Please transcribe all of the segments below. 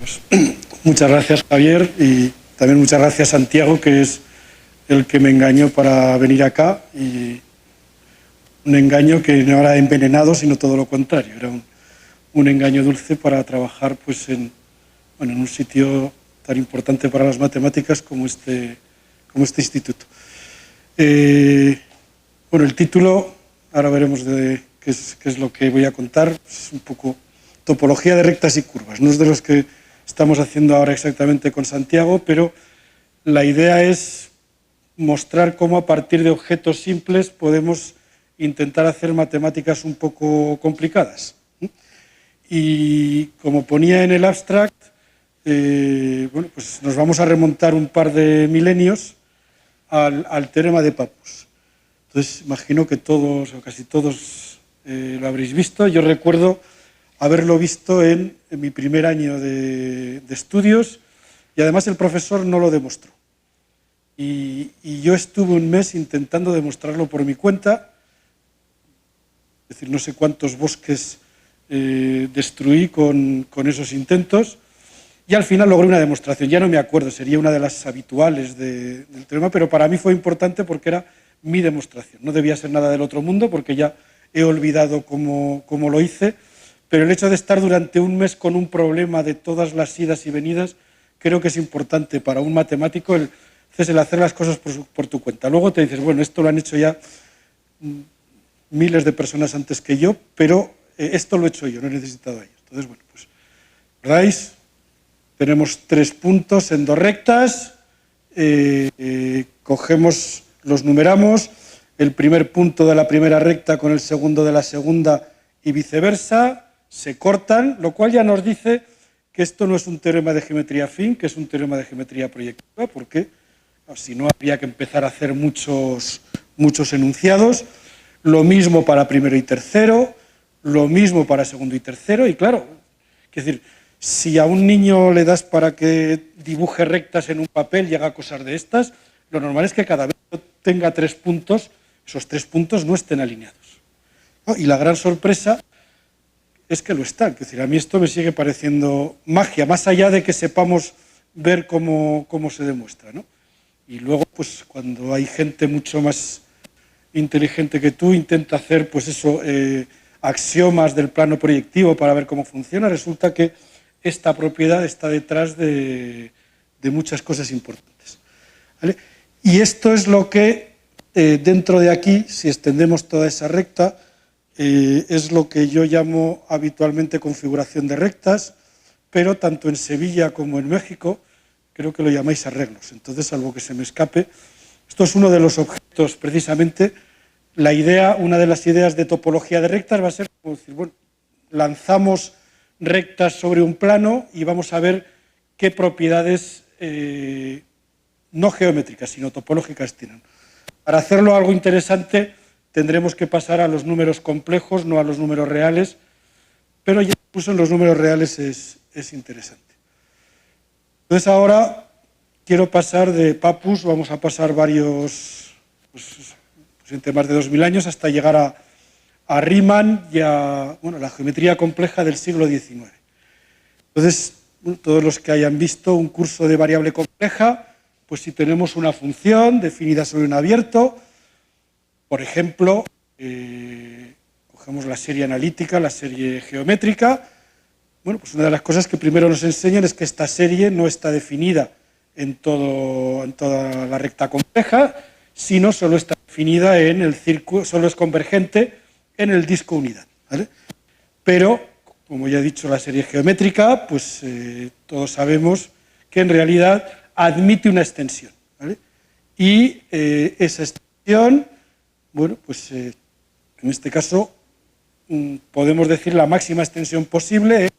Pues, muchas gracias, Javier, y también muchas gracias, Santiago, que es el que me engañó para venir acá, y un engaño que no era envenenado, sino todo lo contrario, era un engaño dulce para trabajar pues, en un sitio tan importante para las matemáticas como este instituto. El título, ahora veremos qué es lo que voy a contar, es un poco topología de rectas y curvas. No es de los que estamos haciendo ahora exactamente con Santiago, pero la idea es mostrar cómo a partir de objetos simples podemos intentar hacer matemáticas un poco complicadas. Y como ponía en el abstract, pues nos vamos a remontar un par de milenios al teorema de Pappus. Entonces, imagino que todos o casi todos lo habréis visto. Yo recuerdo haberlo visto en mi primer año de estudios y además el profesor no lo demostró. Y yo estuve un mes intentando demostrarlo por mi cuenta, es decir, no sé cuántos bosques destruí con esos intentos y al final logré una demostración. Ya no me acuerdo, sería una de las habituales del teorema, pero para mí fue importante porque era mi demostración. No debía ser nada del otro mundo porque ya he olvidado cómo lo hice, pero el hecho de estar durante un mes con un problema de todas las idas y venidas creo que es importante para un matemático el hacer las cosas por tu cuenta. Luego te dices, bueno, esto lo han hecho ya miles de personas antes que yo, pero esto lo he hecho yo, no he necesitado a ellos. Entonces, bueno, pues, ¿veis? Tenemos 3 puntos en 2 rectas, cogemos, los numeramos, el primer punto de la primera recta con el segundo de la segunda y viceversa, se cortan, lo cual ya nos dice que esto no es un teorema de geometría afín, que es un teorema de geometría proyectiva, porque si no habría que empezar a hacer muchos enunciados. Lo mismo para primero y tercero, lo mismo para segundo y tercero, y claro, es decir, si a un niño le das para que dibuje rectas en un papel y haga cosas de estas, lo normal es que cada vez que tenga 3 puntos, esos 3 puntos no estén alineados, ¿no? Y la gran sorpresa es que lo están. Es decir, a mí esto me sigue pareciendo magia, más allá de que sepamos ver cómo se demuestra, ¿no? Y luego, pues cuando hay gente mucho más inteligente que tú, intenta hacer, pues eso, axiomas del plano proyectivo para ver cómo funciona, resulta que esta propiedad está detrás de muchas cosas importantes, ¿vale? Y esto es lo que, dentro de aquí, si extendemos toda esa recta, es lo que yo llamo habitualmente configuración de rectas, pero tanto en Sevilla como en México creo que lo llamáis arreglos. Entonces, salvo que se me escape, esto es uno de los objetos, precisamente, la idea, una de las ideas de topología de rectas va a ser como decir, bueno, lanzamos rectas sobre un plano y vamos a ver qué propiedades no geométricas, sino topológicas tienen. Para hacerlo algo interesante, tendremos que pasar a los números complejos, no a los números reales, pero ya incluso en los números reales es interesante. Entonces ahora quiero pasar de Pappus, vamos a pasar varios, pues entre más de 2000 años, hasta llegar a Riemann y a la geometría compleja del siglo XIX. Entonces, todos los que hayan visto un curso de variable compleja, pues si tenemos una función definida sobre un abierto, por ejemplo, cogemos la serie analítica, la serie geométrica, pues una de las cosas que primero nos enseñan es que esta serie no está definida en toda la recta compleja, sino solo está definida en el círculo, solo es convergente en el disco unidad, ¿vale? Pero, como ya he dicho, la serie geométrica, pues todos sabemos que en realidad admite una extensión, ¿vale? Y esa extensión, en este caso podemos decir la máxima extensión posible es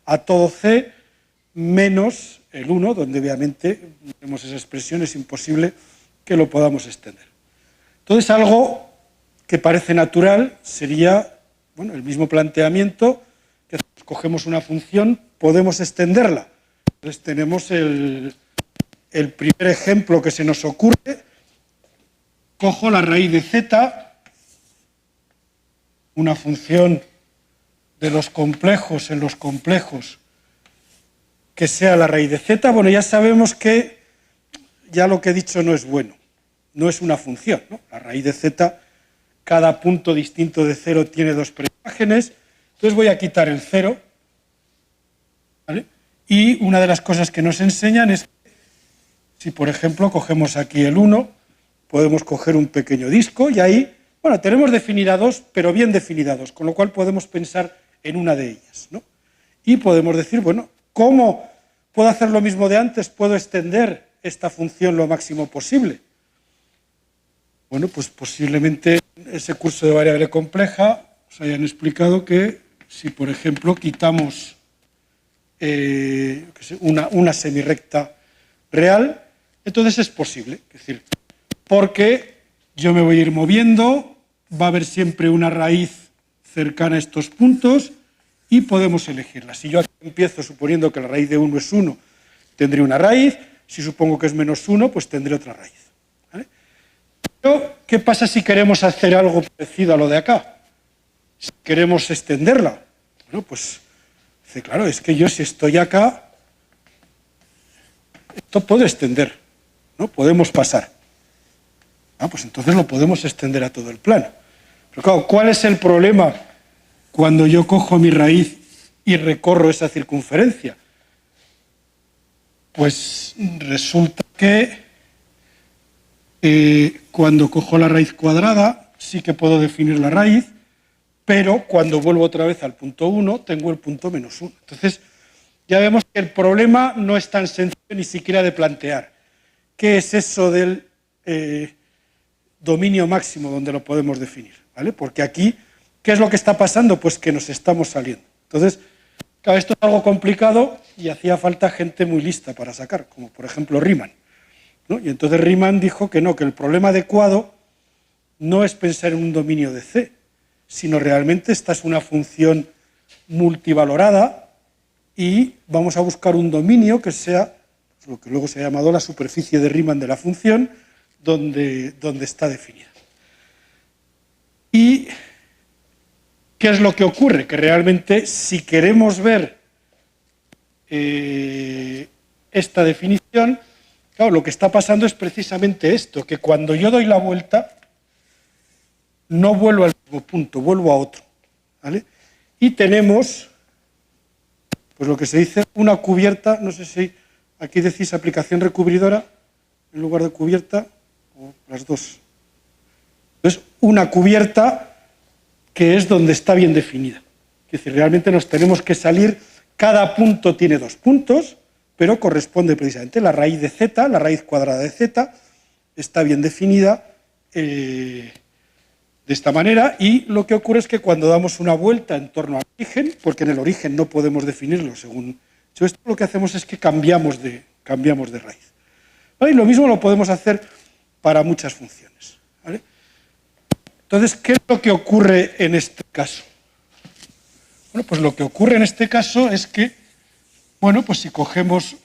a todo C menos el 1, donde obviamente tenemos esa expresión, es imposible que lo podamos extender. Entonces, algo que parece natural sería, el mismo planteamiento, que cogemos una función, podemos extenderla. Entonces, tenemos el primer ejemplo que se nos ocurre, cojo la raíz de z, una función de los complejos en los complejos que sea la raíz de z. Bueno, ya sabemos que ya lo que he dicho no es bueno, no es una función, ¿no? La raíz de z, cada punto distinto de 0 tiene dos preimágenes, entonces voy a quitar el 0, ¿vale? Y una de las cosas que nos enseñan es que si, por ejemplo, cogemos aquí el 1, podemos coger un pequeño disco y ahí, bueno, tenemos definida dos, pero bien definida dos, con lo cual podemos pensar en una de ellas, ¿no? Y podemos decir, bueno, ¿cómo puedo hacer lo mismo de antes? ¿Puedo extender esta función lo máximo posible? Bueno, pues posiblemente en ese curso de variable compleja os hayan explicado que si, por ejemplo, quitamos una semirrecta real, entonces es posible. Es decir, porque yo me voy a ir moviendo, va a haber siempre una raíz cercana a estos puntos y podemos elegirla. Si yo aquí empiezo suponiendo que la raíz de 1 es 1, tendré una raíz. Si supongo que es menos 1, pues tendré otra raíz. ¿Vale? Pero, ¿qué pasa si queremos hacer algo parecido a lo de acá? Si queremos extenderla. Bueno, pues, claro, es que yo si estoy acá, esto puedo extender, ¿no? Podemos pasar. Pues entonces lo podemos extender a todo el plano. Pero claro, ¿cuál es el problema cuando yo cojo mi raíz y recorro esa circunferencia? Pues resulta que cuando cojo la raíz cuadrada sí que puedo definir la raíz, pero cuando vuelvo otra vez al punto 1 tengo el punto menos 1. Entonces ya vemos que el problema no es tan sencillo ni siquiera de plantear. ¿Qué es eso del dominio máximo donde lo podemos definir? ¿Vale? Porque aquí, ¿qué es lo que está pasando? Pues que nos estamos saliendo. Entonces, claro, esto es algo complicado y hacía falta gente muy lista para sacar, como por ejemplo Riemann, ¿no? Y entonces Riemann dijo que no, que el problema adecuado no es pensar en un dominio de C, sino realmente esta es una función multivalorada y vamos a buscar un dominio que sea lo que luego se ha llamado la superficie de Riemann de la función, donde está definida. ¿Y qué es lo que ocurre? Que realmente si queremos ver esta definición, claro, lo que está pasando es precisamente esto, que cuando yo doy la vuelta, no vuelvo al mismo punto, vuelvo a otro, ¿vale? Y tenemos, pues lo que se dice, una cubierta, no sé si aquí decís aplicación recubridora en lugar de cubierta, o las dos. Entonces, una cubierta que es donde está bien definida. Es decir, realmente nos tenemos que salir, cada punto tiene dos puntos, pero corresponde precisamente la raíz de z, la raíz cuadrada de z, está bien definida de esta manera, y lo que ocurre es que cuando damos una vuelta en torno al origen, porque en el origen no podemos definirlo según esto, lo que hacemos es que cambiamos de raíz. ¿Vale? Y lo mismo lo podemos hacer para muchas funciones. ¿Vale? Entonces, ¿qué es lo que ocurre en este caso? Bueno, pues lo que ocurre en este caso es que, bueno, pues si cogemos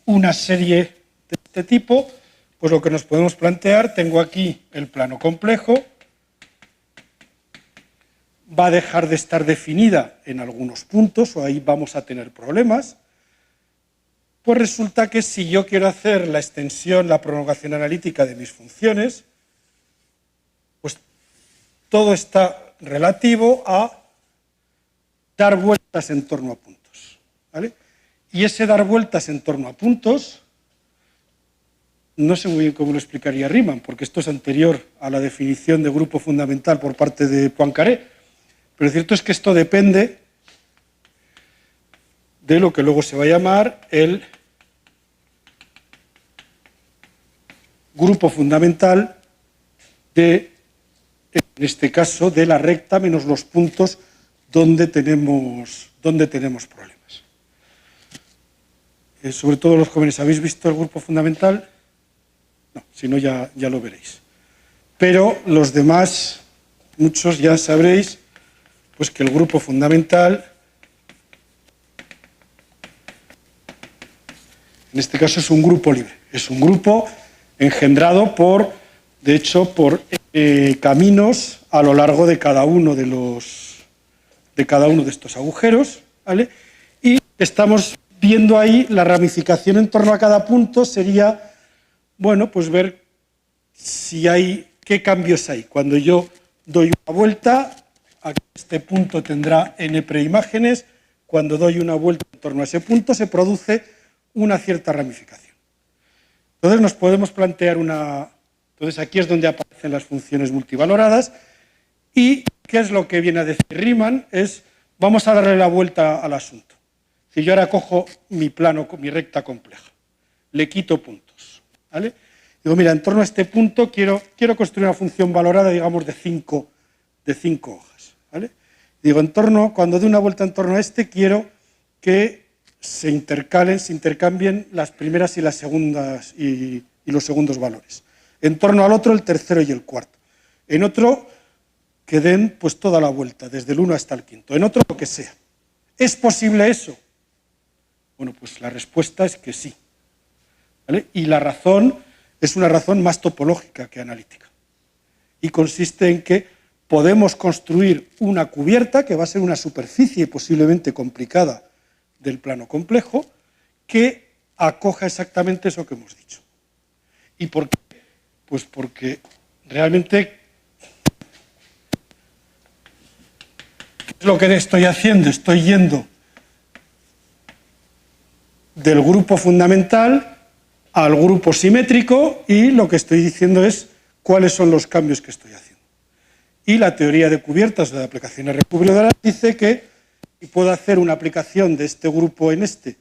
una serie de este tipo, pues lo que nos podemos plantear, tengo aquí el plano complejo, va a dejar de estar definida en algunos puntos, o ahí vamos a tener problemas. Pues resulta que si yo quiero hacer la extensión, la prolongación analítica de mis funciones, pues todo está relativo a dar vueltas en torno a puntos, ¿vale? Y ese dar vueltas en torno a puntos, no sé muy bien cómo lo explicaría Riemann, porque esto es anterior a la definición de grupo fundamental por parte de Poincaré, pero lo cierto es que esto depende de lo que luego se va a llamar el grupo fundamental de, en este caso, de la recta menos los puntos donde tenemos problemas. Sobre todo los jóvenes, ¿habéis visto el grupo fundamental? No, si no ya lo veréis. Pero los demás, muchos ya sabréis, pues que el grupo fundamental, en este caso es un grupo libre, es un grupo engendrado de hecho, por caminos a lo largo de cada uno de estos agujeros, ¿vale? Y estamos viendo ahí la ramificación en torno a cada punto sería, bueno, pues ver si hay, qué cambios hay. Cuando yo doy una vuelta, aquí este punto tendrá n preimágenes. Cuando doy una vuelta en torno a ese punto, se produce una cierta ramificación. Entonces nos podemos plantear una... Entonces aquí es donde aparecen las funciones multivaloradas. ¿Y qué es lo que viene a decir Riemann? Es, vamos a darle la vuelta al asunto. Si yo ahora cojo mi plano, mi recta compleja, le quito puntos, ¿vale? Digo, mira, en torno a este punto quiero construir una función valorada, digamos, de cinco hojas, ¿vale? Digo, cuando dé una vuelta en torno a este, quiero que se intercambien las primeras y las segundas y los segundos valores. En torno al otro, el tercero y el cuarto. En otro, que den pues toda la vuelta, desde el 1 hasta el quinto. En otro, lo que sea. ¿Es posible eso? Bueno, pues la respuesta es que sí, ¿vale? Y la razón es una razón más topológica que analítica. Y consiste en que podemos construir una cubierta, que va a ser una superficie posiblemente complicada del plano complejo, que acoja exactamente eso que hemos dicho. ¿Y por qué? Pues porque realmente es lo que estoy haciendo, estoy yendo del grupo fundamental al grupo simétrico y lo que estoy diciendo es cuáles son los cambios que estoy haciendo. Y la teoría de cubiertas de aplicaciones recuperadoras dice que si puedo hacer una aplicación de este grupo en este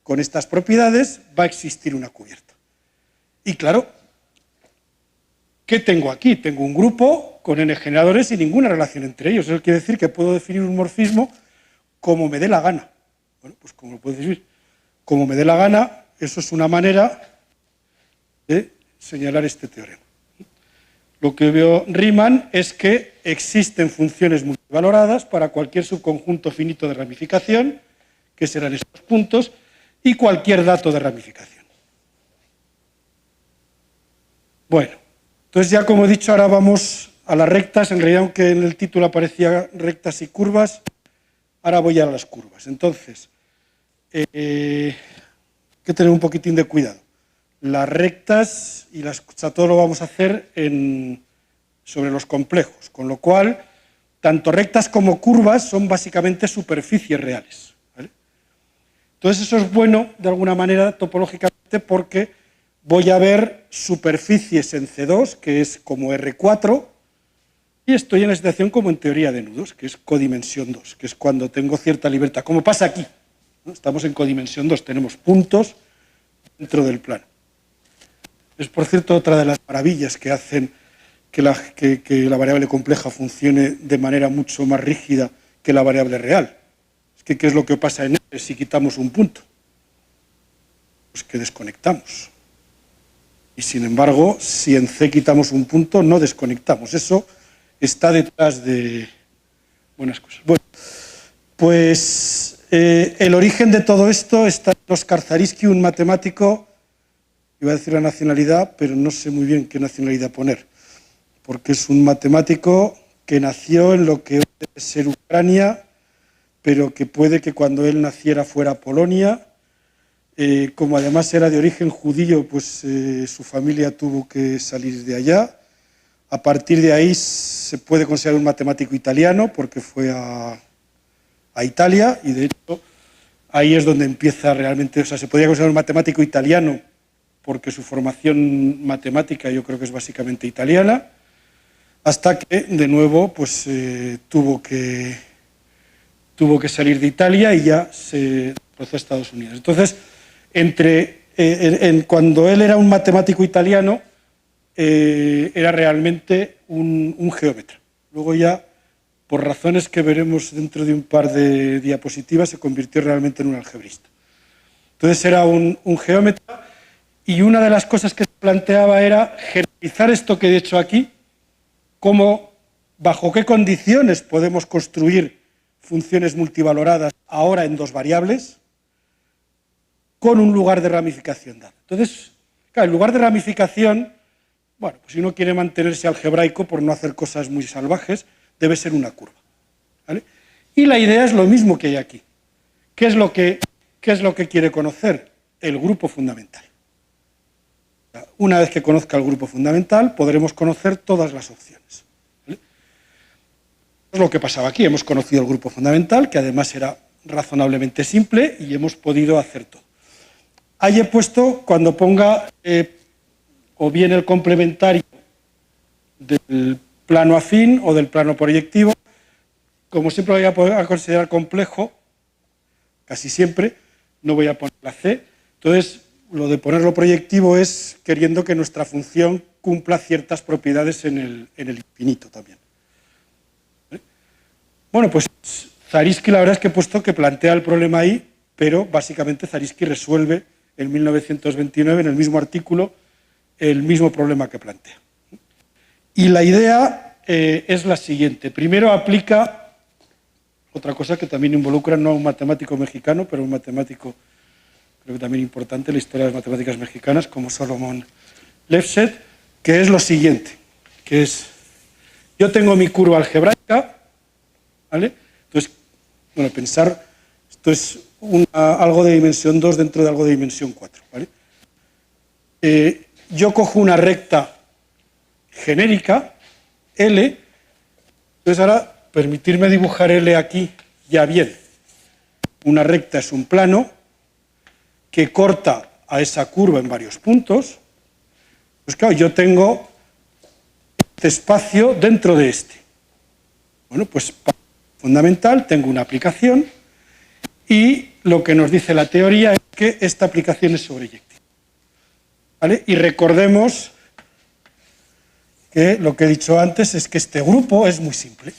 con estas propiedades, va a existir una cubierta. Y claro, ¿qué tengo aquí? Tengo un grupo con n generadores y ninguna relación entre ellos. Eso quiere decir que puedo definir un morfismo como me dé la gana. Bueno, pues como lo puedo decir, como me dé la gana, eso es una manera de señalar este teorema. Lo que veo Riemann es que existen funciones multivaloradas para cualquier subconjunto finito de ramificación, que serán estos puntos, y cualquier dato de ramificación. Bueno, entonces ya como he dicho, ahora vamos a las rectas. En realidad, aunque en el título aparecía rectas y curvas, ahora voy a las curvas. Entonces, hay que tener un poquitín de cuidado. Las rectas, o sea, todo lo vamos a hacer sobre los complejos, con lo cual, tanto rectas como curvas son básicamente superficies reales, ¿vale? Entonces eso es bueno, de alguna manera, topológicamente, porque voy a ver superficies en C2, que es como R4, y estoy en la situación como en teoría de nudos, que es codimensión 2, que es cuando tengo cierta libertad, como pasa aquí, ¿no? Estamos en codimensión 2, tenemos puntos dentro del plano. Es, por cierto, otra de las maravillas que hacen que la variable compleja funcione de manera mucho más rígida que la variable real. Es que, ¿qué es lo que pasa en R si quitamos un punto? Pues que desconectamos. Y, sin embargo, si en C quitamos un punto, no desconectamos. Eso está detrás de buenas cosas. Bueno, pues el origen de todo esto está en Oskar Zariski, un matemático. Iba a decir la nacionalidad, pero no sé muy bien qué nacionalidad poner, porque es un matemático que nació en lo que hoy debe ser Ucrania, pero que puede que cuando él naciera fuera Polonia. Como además era de origen judío, pues su familia tuvo que salir de allá. A partir de ahí se puede considerar un matemático italiano, porque fue a Italia, y de hecho ahí es donde empieza realmente, o sea, se podría considerar un matemático italiano, porque su formación matemática yo creo que es básicamente italiana, hasta que de nuevo pues tuvo que salir de Italia y ya se desplazó a Estados Unidos. Entonces, cuando él era un matemático italiano, era realmente un geómetra. Luego ya, por razones que veremos dentro de un par de diapositivas, se convirtió realmente en un algebrista. Entonces era un geómetra. Y una de las cosas que se planteaba era generalizar esto que he hecho aquí, bajo qué condiciones podemos construir funciones multivaloradas ahora en dos variables, con un lugar de ramificación dado. Entonces, claro, el lugar de ramificación, bueno, pues si uno quiere mantenerse algebraico por no hacer cosas muy salvajes, debe ser una curva, ¿vale? Y la idea es lo mismo que hay aquí. ¿Qué es lo que ¿qué es lo que quiere conocer? El grupo fundamental. Una vez que conozca el grupo fundamental, podremos conocer todas las opciones. ¿Vale? Es lo que pasaba aquí. Hemos conocido el grupo fundamental, que además era razonablemente simple, y hemos podido hacer todo. Ahí he puesto, cuando ponga o bien el complementario del plano afín o del plano proyectivo, como siempre lo voy a considerar complejo, casi siempre, no voy a poner la C. Entonces, lo de ponerlo proyectivo es queriendo que nuestra función cumpla ciertas propiedades en el infinito también. ¿Vale? Bueno, pues Zariski la verdad es que he puesto que plantea el problema ahí, pero básicamente Zariski resuelve en 1929, en el mismo artículo, el mismo problema que plantea. Y la idea es la siguiente. Primero aplica otra cosa que también involucra no a un matemático mexicano, pero un matemático creo que también importante en la historia de las matemáticas mexicanas, como Solomon Lefschetz, que es lo siguiente, que es, yo tengo mi curva algebraica, ¿vale? Entonces, bueno, pensar, esto es algo de dimensión 2 dentro de algo de dimensión 4, ¿vale? Yo cojo una recta genérica, L, entonces ahora permitirme dibujar L aquí ya bien. Una recta es un plano que corta a esa curva en varios puntos. Pues claro, yo tengo este espacio dentro de este. Bueno, pues fundamental, tengo una aplicación y lo que nos dice la teoría es que esta aplicación es sobreyectiva. ¿Vale? Y recordemos que lo que he dicho antes es que este grupo es muy simple.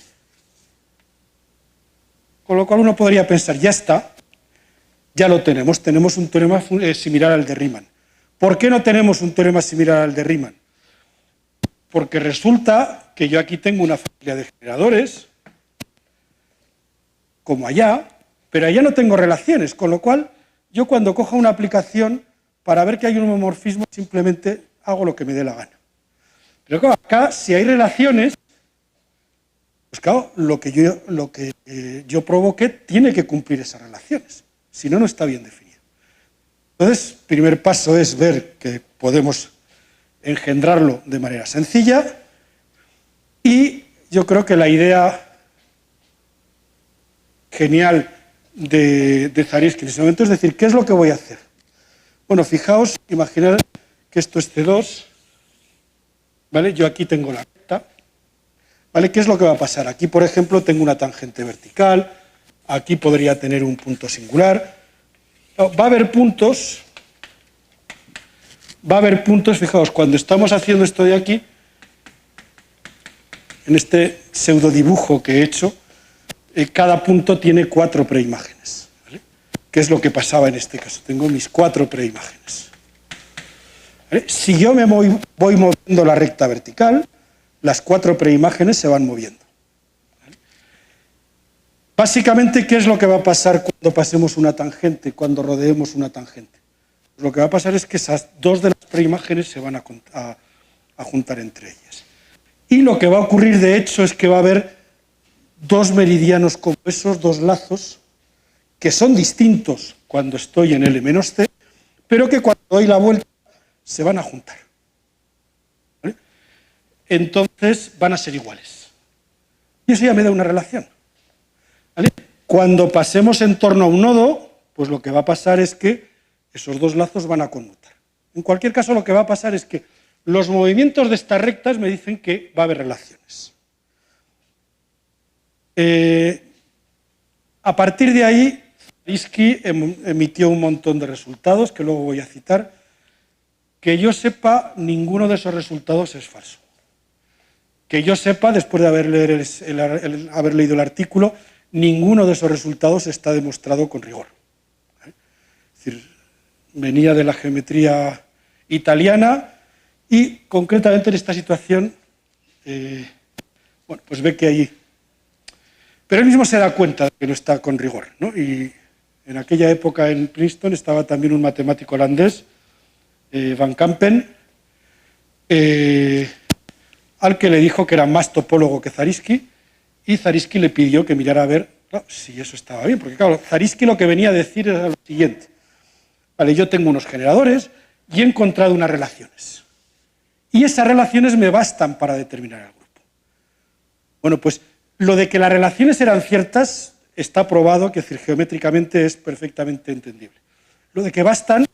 Con lo cual uno podría pensar, ya está, ya lo tenemos un teorema similar al de Riemann. ¿Por qué no tenemos un teorema similar al de Riemann? Porque resulta que yo aquí tengo una familia de generadores, como allá, pero allá no tengo relaciones, con lo cual yo cuando cojo una aplicación, para ver que hay un homomorfismo, simplemente hago lo que me dé la gana. Pero claro, acá, si hay relaciones, pues claro, lo que yo provoqué tiene que cumplir esas relaciones, si no, no está bien definido. Entonces, primer paso es ver que podemos engendrarlo de manera sencilla y yo creo que la idea genial de Zariski en ese momento es decir, ¿qué es lo que voy a hacer? Bueno, fijaos, imaginad que esto es C2, ¿vale? Yo aquí tengo la recta, ¿vale? ¿Qué es lo que va a pasar? Aquí, por ejemplo, tengo una tangente vertical, aquí podría tener un punto singular. Va a haber puntos, fijaos, cuando estamos haciendo esto de aquí, en este pseudo dibujo que he hecho, cada punto tiene 4 preimágenes. ¿Vale? ¿Qué es lo que pasaba en este caso? Tengo mis 4 preimágenes. ¿Vale? Si yo me voy moviendo la recta vertical, las 4 preimágenes se van moviendo. ¿Vale? Básicamente, ¿qué es lo que va a pasar cuando pasemos una tangente, cuando rodeemos una tangente? Pues lo que va a pasar es que esas 2 de las preimágenes se van a juntar entre ellas. Y lo que va a ocurrir, de hecho, es que va a haber 2 meridianos como esos, 2 lazos, que son distintos cuando estoy en L menos C, pero que cuando doy la vuelta se van a juntar. ¿Vale? Entonces van a ser iguales. Y eso ya me da una relación. ¿Vale? Cuando pasemos en torno a un nodo, pues lo que va a pasar es que esos 2 lazos van a conmutar. En cualquier caso, lo que va a pasar es que los movimientos de estas rectas me dicen que va a haber relaciones. A partir de ahí, Zariski emitió un montón de resultados que luego voy a citar. Que yo sepa, ninguno de esos resultados es falso. Que yo sepa, después de haber leído el artículo, ninguno de esos resultados está demostrado con rigor. Es decir, venía de la geometría italiana y concretamente en esta situación, bueno, pues ve que hay... Pero él mismo se da cuenta de que no está con rigor, ¿no? Y en aquella época en Princeton estaba también un matemático holandés, Van Kampen, al que le dijo que era más topólogo que Zariski, y Zariski le pidió que mirara a ver Claro, sí, eso estaba bien, porque claro, Zariski lo que venía a decir era lo siguiente. Vale, yo tengo unos generadores y he encontrado unas relaciones. Y esas relaciones me bastan para determinar el grupo. Bueno, pues lo de que las relaciones eran ciertas está probado, que es decir, geométricamente es perfectamente entendible. Lo de que bastan,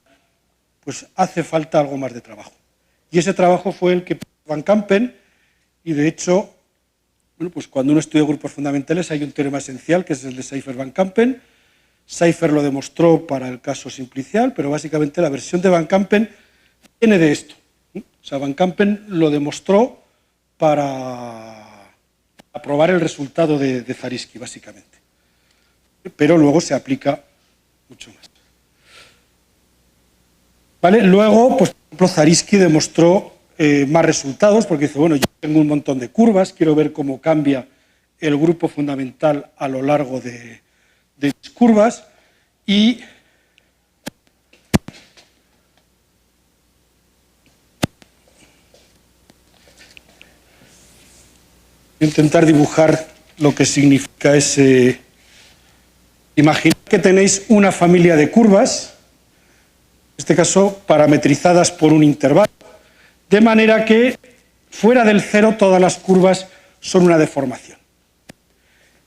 pues hace falta algo más de trabajo. Y ese trabajo fue el que Van Kampen, y de hecho, bueno, pues cuando uno estudia grupos fundamentales hay un teorema esencial, que es el de Seyfer-Van Kampen. Seyfer lo demostró para el caso simplicial, pero básicamente la versión de Van Kampen viene de esto. O sea, Van Kampen lo demostró para aprobar el resultado de Zariski, básicamente. Pero luego se aplica mucho más. ¿Vale? Luego, pues, por ejemplo, Zariski demostró más resultados, porque dice, bueno, yo tengo un montón de curvas, quiero ver cómo cambia el grupo fundamental a lo largo de mis curvas, y intentar dibujar lo que significa ese. Imaginad que tenéis una familia de curvas, en este caso parametrizadas por un intervalo, de manera que fuera del cero todas las curvas son una deformación.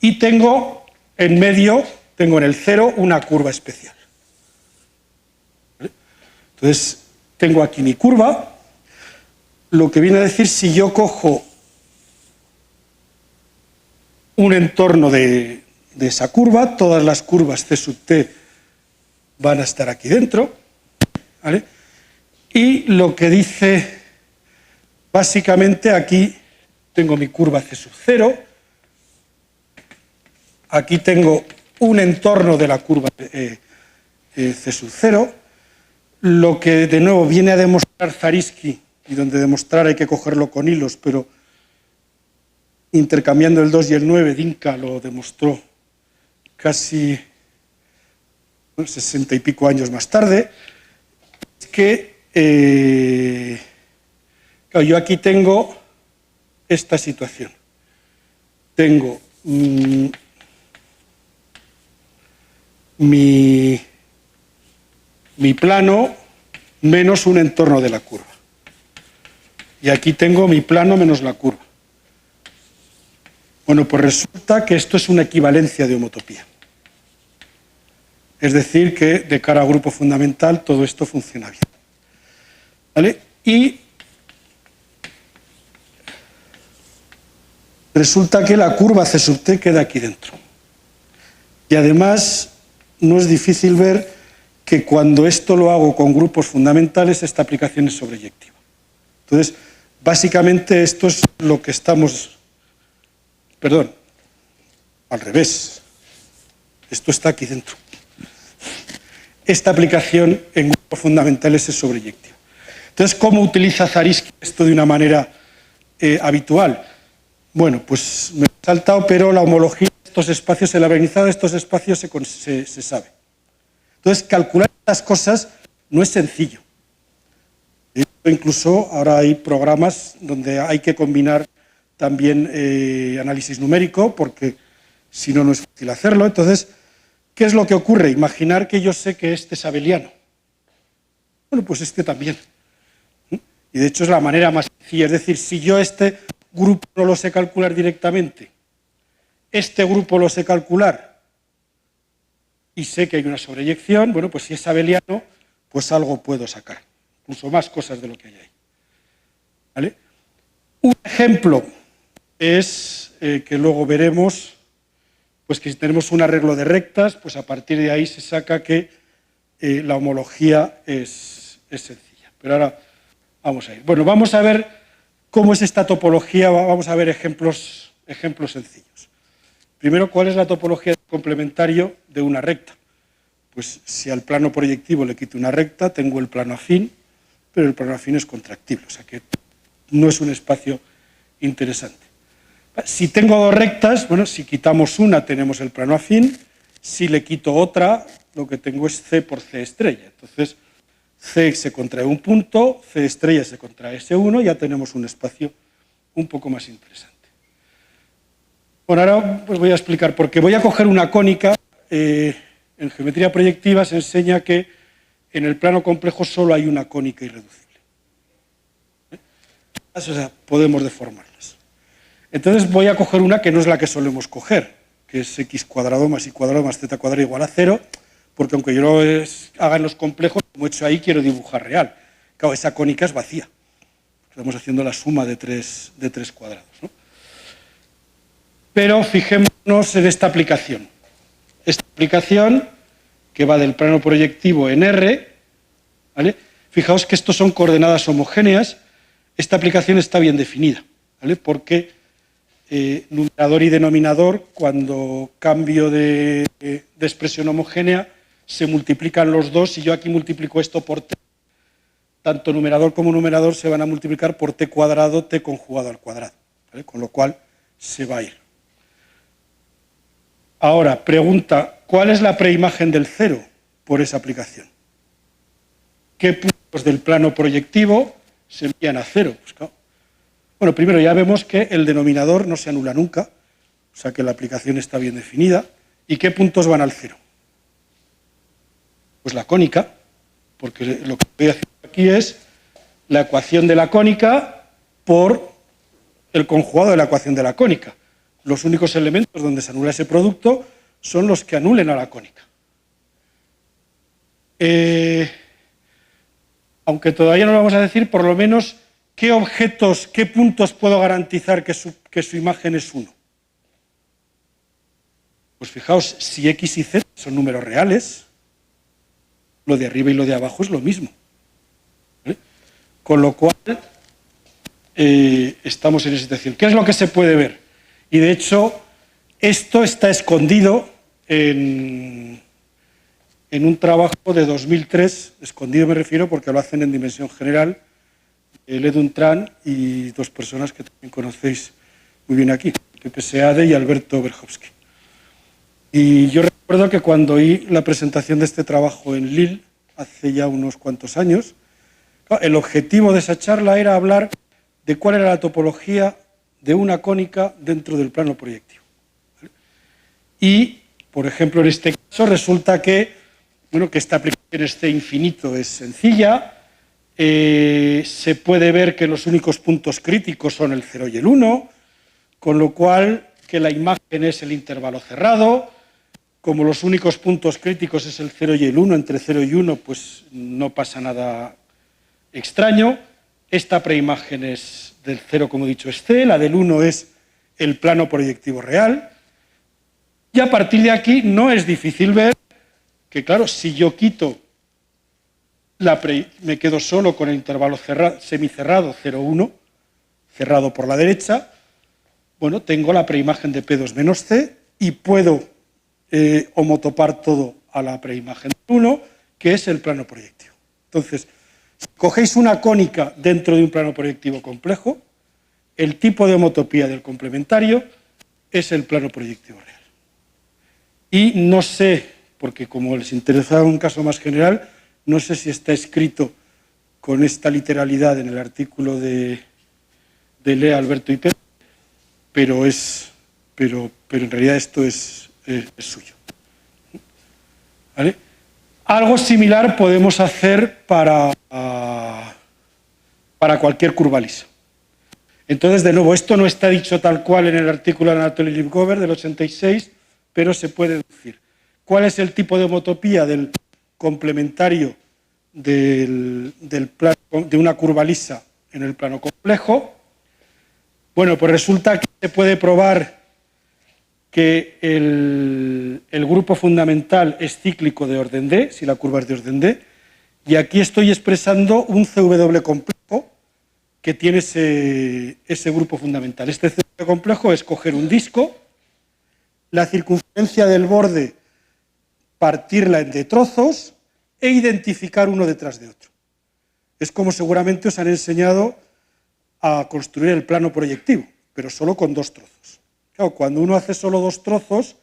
Y tengo en medio, tengo en el cero una curva especial. ¿Vale? Entonces, tengo aquí mi curva, lo que viene a decir, si yo cojo un entorno de esa curva, todas las curvas C sub t van a estar aquí dentro, ¿vale? Y lo que dice, básicamente aquí tengo mi curva C sub 0, aquí tengo un entorno de la curva C sub 0, lo que de nuevo viene a demostrar Zariski, y donde demostrar hay que cogerlo con hilos, pero intercambiando el 2 y el 9, Dinka lo demostró casi 60 y pico años más tarde, es que claro, yo aquí tengo esta situación. Tengo mi plano menos un entorno de la curva. Y aquí tengo mi plano menos la curva. Bueno, pues resulta que esto es una equivalencia de homotopía. Es decir, que de cara a grupo fundamental todo esto funciona bien. ¿Vale? Y resulta que la curva C sub t queda aquí dentro. Y además no es difícil ver que cuando esto lo hago con grupos fundamentales, esta aplicación es sobreyectiva. Entonces, básicamente esto es lo que estamos. Perdón, al revés. Esto está aquí dentro. Esta aplicación en grupos fundamentales es sobreyectiva. Entonces, ¿cómo utiliza Zariski esto de una manera habitual? Bueno, pues me he saltado, pero la homología de estos espacios, el avenizado de estos espacios se sabe. Entonces, calcular estas cosas no es sencillo. Incluso ahora hay programas donde hay que combinar también análisis numérico, porque si no, no es fácil hacerlo. Entonces, ¿qué es lo que ocurre? Imaginar que yo sé que este es abeliano. Bueno, pues este también. Y de hecho es la manera más sencilla. Es decir, si yo este grupo no lo sé calcular directamente, este grupo lo sé calcular y sé que hay una sobreyección, bueno, pues si es abeliano, pues algo puedo sacar. Incluso más cosas de lo que hay ahí. ¿Vale? Un ejemplo es que luego veremos, pues que si tenemos un arreglo de rectas, pues a partir de ahí se saca que la homología es sencilla. Pero ahora vamos a ir. Bueno, vamos a ver cómo es esta topología, vamos a ver ejemplos sencillos. Primero, ¿cuál es la topología complementario de una recta? Pues si al plano proyectivo le quito una recta, tengo el plano afín, pero el plano afín es contractible, o sea que no es un espacio interesante. Si tengo dos rectas, bueno, si quitamos una tenemos el plano afín, si le quito otra, lo que tengo es C por C estrella. Entonces, C se contrae un punto, C estrella se contrae S1, ya tenemos un espacio un poco más interesante. Bueno, ahora os voy a explicar, porque voy a coger una cónica. En geometría proyectiva se enseña que en el plano complejo solo hay una cónica irreducible. O sea, podemos deformarlas. Entonces voy a coger una que no es la que solemos coger, que es x cuadrado más y cuadrado más z cuadrado igual a 0, porque aunque yo lo haga en los complejos, como he hecho ahí, quiero dibujar real. Claro, esa cónica es vacía. Estamos haciendo la suma de tres cuadrados, ¿no? Pero fijémonos en esta aplicación. Esta aplicación, que va del plano proyectivo en R, ¿vale? Fijaos que estos son coordenadas homogéneas. Esta aplicación está bien definida, ¿vale? Porque numerador y denominador, cuando cambio de expresión homogénea, se multiplican los dos. Si yo aquí multiplico esto por t, tanto numerador como numerador se van a multiplicar por t cuadrado, t conjugado al cuadrado, ¿vale? Con lo cual se va a ir. Ahora, pregunta, ¿cuál es la preimagen del cero por esa aplicación? ¿Qué puntos del plano proyectivo se envían a cero? Pues claro. Bueno, primero ya vemos que el denominador no se anula nunca, o sea que la aplicación está bien definida. ¿Y qué puntos van al cero? Pues la cónica, porque lo que estoy haciendo aquí es la ecuación de la cónica por el conjugado de la ecuación de la cónica. Los únicos elementos donde se anula ese producto son los que anulen a la cónica. Aunque todavía no lo vamos a decir, por lo menos, ¿qué objetos, qué puntos puedo garantizar que su imagen es 1? Pues fijaos, si x y z son números reales, lo de arriba y lo de abajo es lo mismo, ¿vale? Con lo cual, estamos en esa situación. ¿Qué es lo que se puede ver? Y de hecho, esto está escondido en un trabajo de 2003, escondido me refiero porque lo hacen en dimensión general, Ledun Tran y dos personas que también conocéis muy bien aquí, Pepe Seade y Alberto Berhovsky. Y yo recuerdo que cuando oí la presentación de este trabajo en Lille, hace ya unos cuantos años, el objetivo de esa charla era hablar de cuál era la topología de una cónica dentro del plano proyectivo, ¿vale? Y, por ejemplo, en este caso resulta que, bueno, que esta aplicación este infinito es sencilla. Se puede ver que los únicos puntos críticos son el 0 y el 1, con lo cual que la imagen es el intervalo cerrado. Como los únicos puntos críticos es el 0 y el 1, entre 0 y 1, pues no pasa nada extraño. Esta preimagen es del 0, como he dicho, es C, la del 1 es el plano proyectivo real. Y a partir de aquí no es difícil ver que, claro, si yo quito me quedo solo con el intervalo semicerrado 0, 1, cerrado por la derecha, bueno, tengo la preimagen de P2 menos C y puedo homotopar todo a la preimagen de 1, que es el plano proyectivo. Entonces, si cogéis una cónica dentro de un plano proyectivo complejo, el tipo de homotopía del complementario es el plano proyectivo real. Y no sé, porque como les interesa un caso más general, no sé si está escrito con esta literalidad en el artículo de Lea, Alberto y Pedro, pero en realidad esto es suyo, ¿vale? Algo similar podemos hacer para cualquier curva lisa. Entonces, de nuevo, esto no está dicho tal cual en el artículo de Anatoly Lipgover del 86, pero se puede decir. ¿Cuál es el tipo de homotopía del complementario de una curva lisa en el plano complejo? Bueno, pues resulta que se puede probar que el grupo fundamental es cíclico de orden D, si la curva es de orden D, y aquí estoy expresando un CW complejo que tiene ese grupo fundamental. Este CW complejo es coger un disco, la circunferencia del borde, partirla en D trozos e identificar uno detrás de otro. Es como seguramente os han enseñado a construir el plano proyectivo, pero solo con dos trozos. Claro, cuando uno hace solo dos trozos,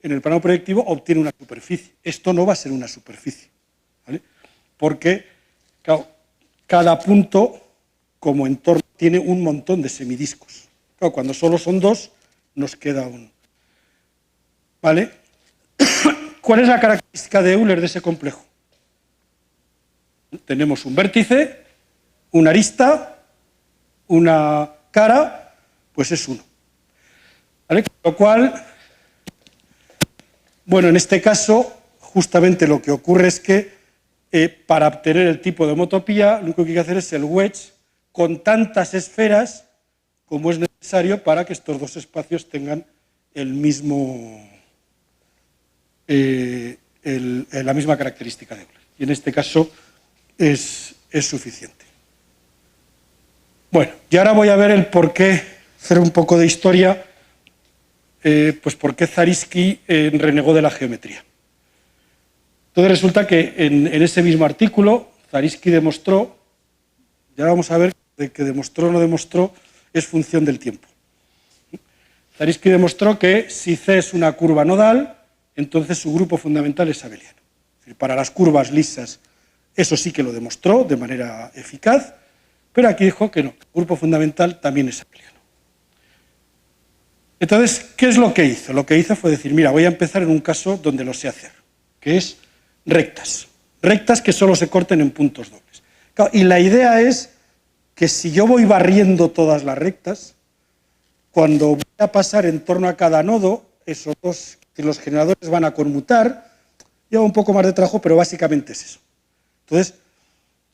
en el plano proyectivo obtiene una superficie. Esto no va a ser una superficie, ¿vale? Porque, claro, cada punto, como entorno, tiene un montón de semidiscos. Claro, cuando solo son dos, nos queda un... ¿Vale? ¿Cuál es la característica de Euler de ese complejo? Tenemos un vértice, una arista, una cara, pues es 1. ¿Vale? Con lo cual, bueno, en este caso, justamente lo que ocurre es que para obtener el tipo de homotopía, lo único que hay que hacer es el wedge con tantas esferas como es necesario para que estos dos espacios tengan el mismo, la misma característica de Euler. Y en este caso es suficiente. Bueno, y ahora voy a ver el por qué, hacer un poco de historia, pues por qué Zariski renegó de la geometría. Entonces resulta que en ese mismo artículo Zariski demostró, ya vamos a ver de que demostró o no demostró, es función del tiempo. Zariski demostró que si C es una curva nodal, entonces su grupo fundamental es abeliano. Es decir, para las curvas lisas, eso sí que lo demostró de manera eficaz, pero aquí dijo que no, el grupo fundamental también es abeliano. Entonces, ¿qué es lo que hizo? Lo que hizo fue decir, mira, voy a empezar en un caso donde lo sé hacer, que es rectas. Rectas que solo se corten en puntos dobles. Y la idea es que si yo voy barriendo todas las rectas, cuando voy a pasar en torno a cada nodo, esos dos, los generadores van a conmutar, lleva un poco más de trabajo, pero básicamente es eso. Entonces,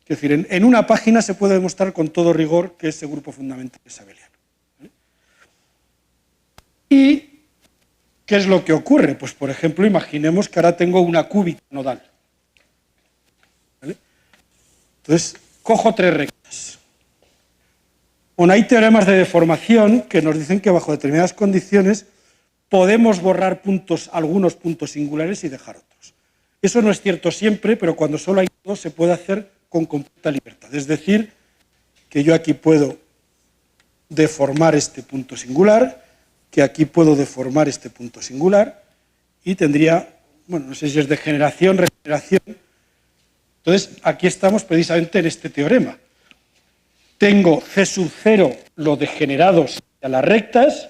es decir, en una página se puede demostrar con todo rigor que ese grupo fundamental es abeliano. ¿Vale? ¿Y qué es lo que ocurre? Pues, por ejemplo, imaginemos que ahora tengo una cúbica nodal. ¿Vale? Entonces, cojo 3 rectas. Bueno, hay teoremas de deformación que nos dicen que bajo determinadas condiciones podemos borrar algunos puntos singulares y dejar otros. Eso no es cierto siempre, pero cuando solo hay dos se puede hacer con completa libertad. Es decir, que yo aquí puedo deformar este punto singular, que aquí puedo deformar este punto singular y tendría, bueno, no sé si es degeneración, regeneración. Entonces, aquí estamos precisamente en este teorema. Tengo C sub 0, los degenerados a las rectas,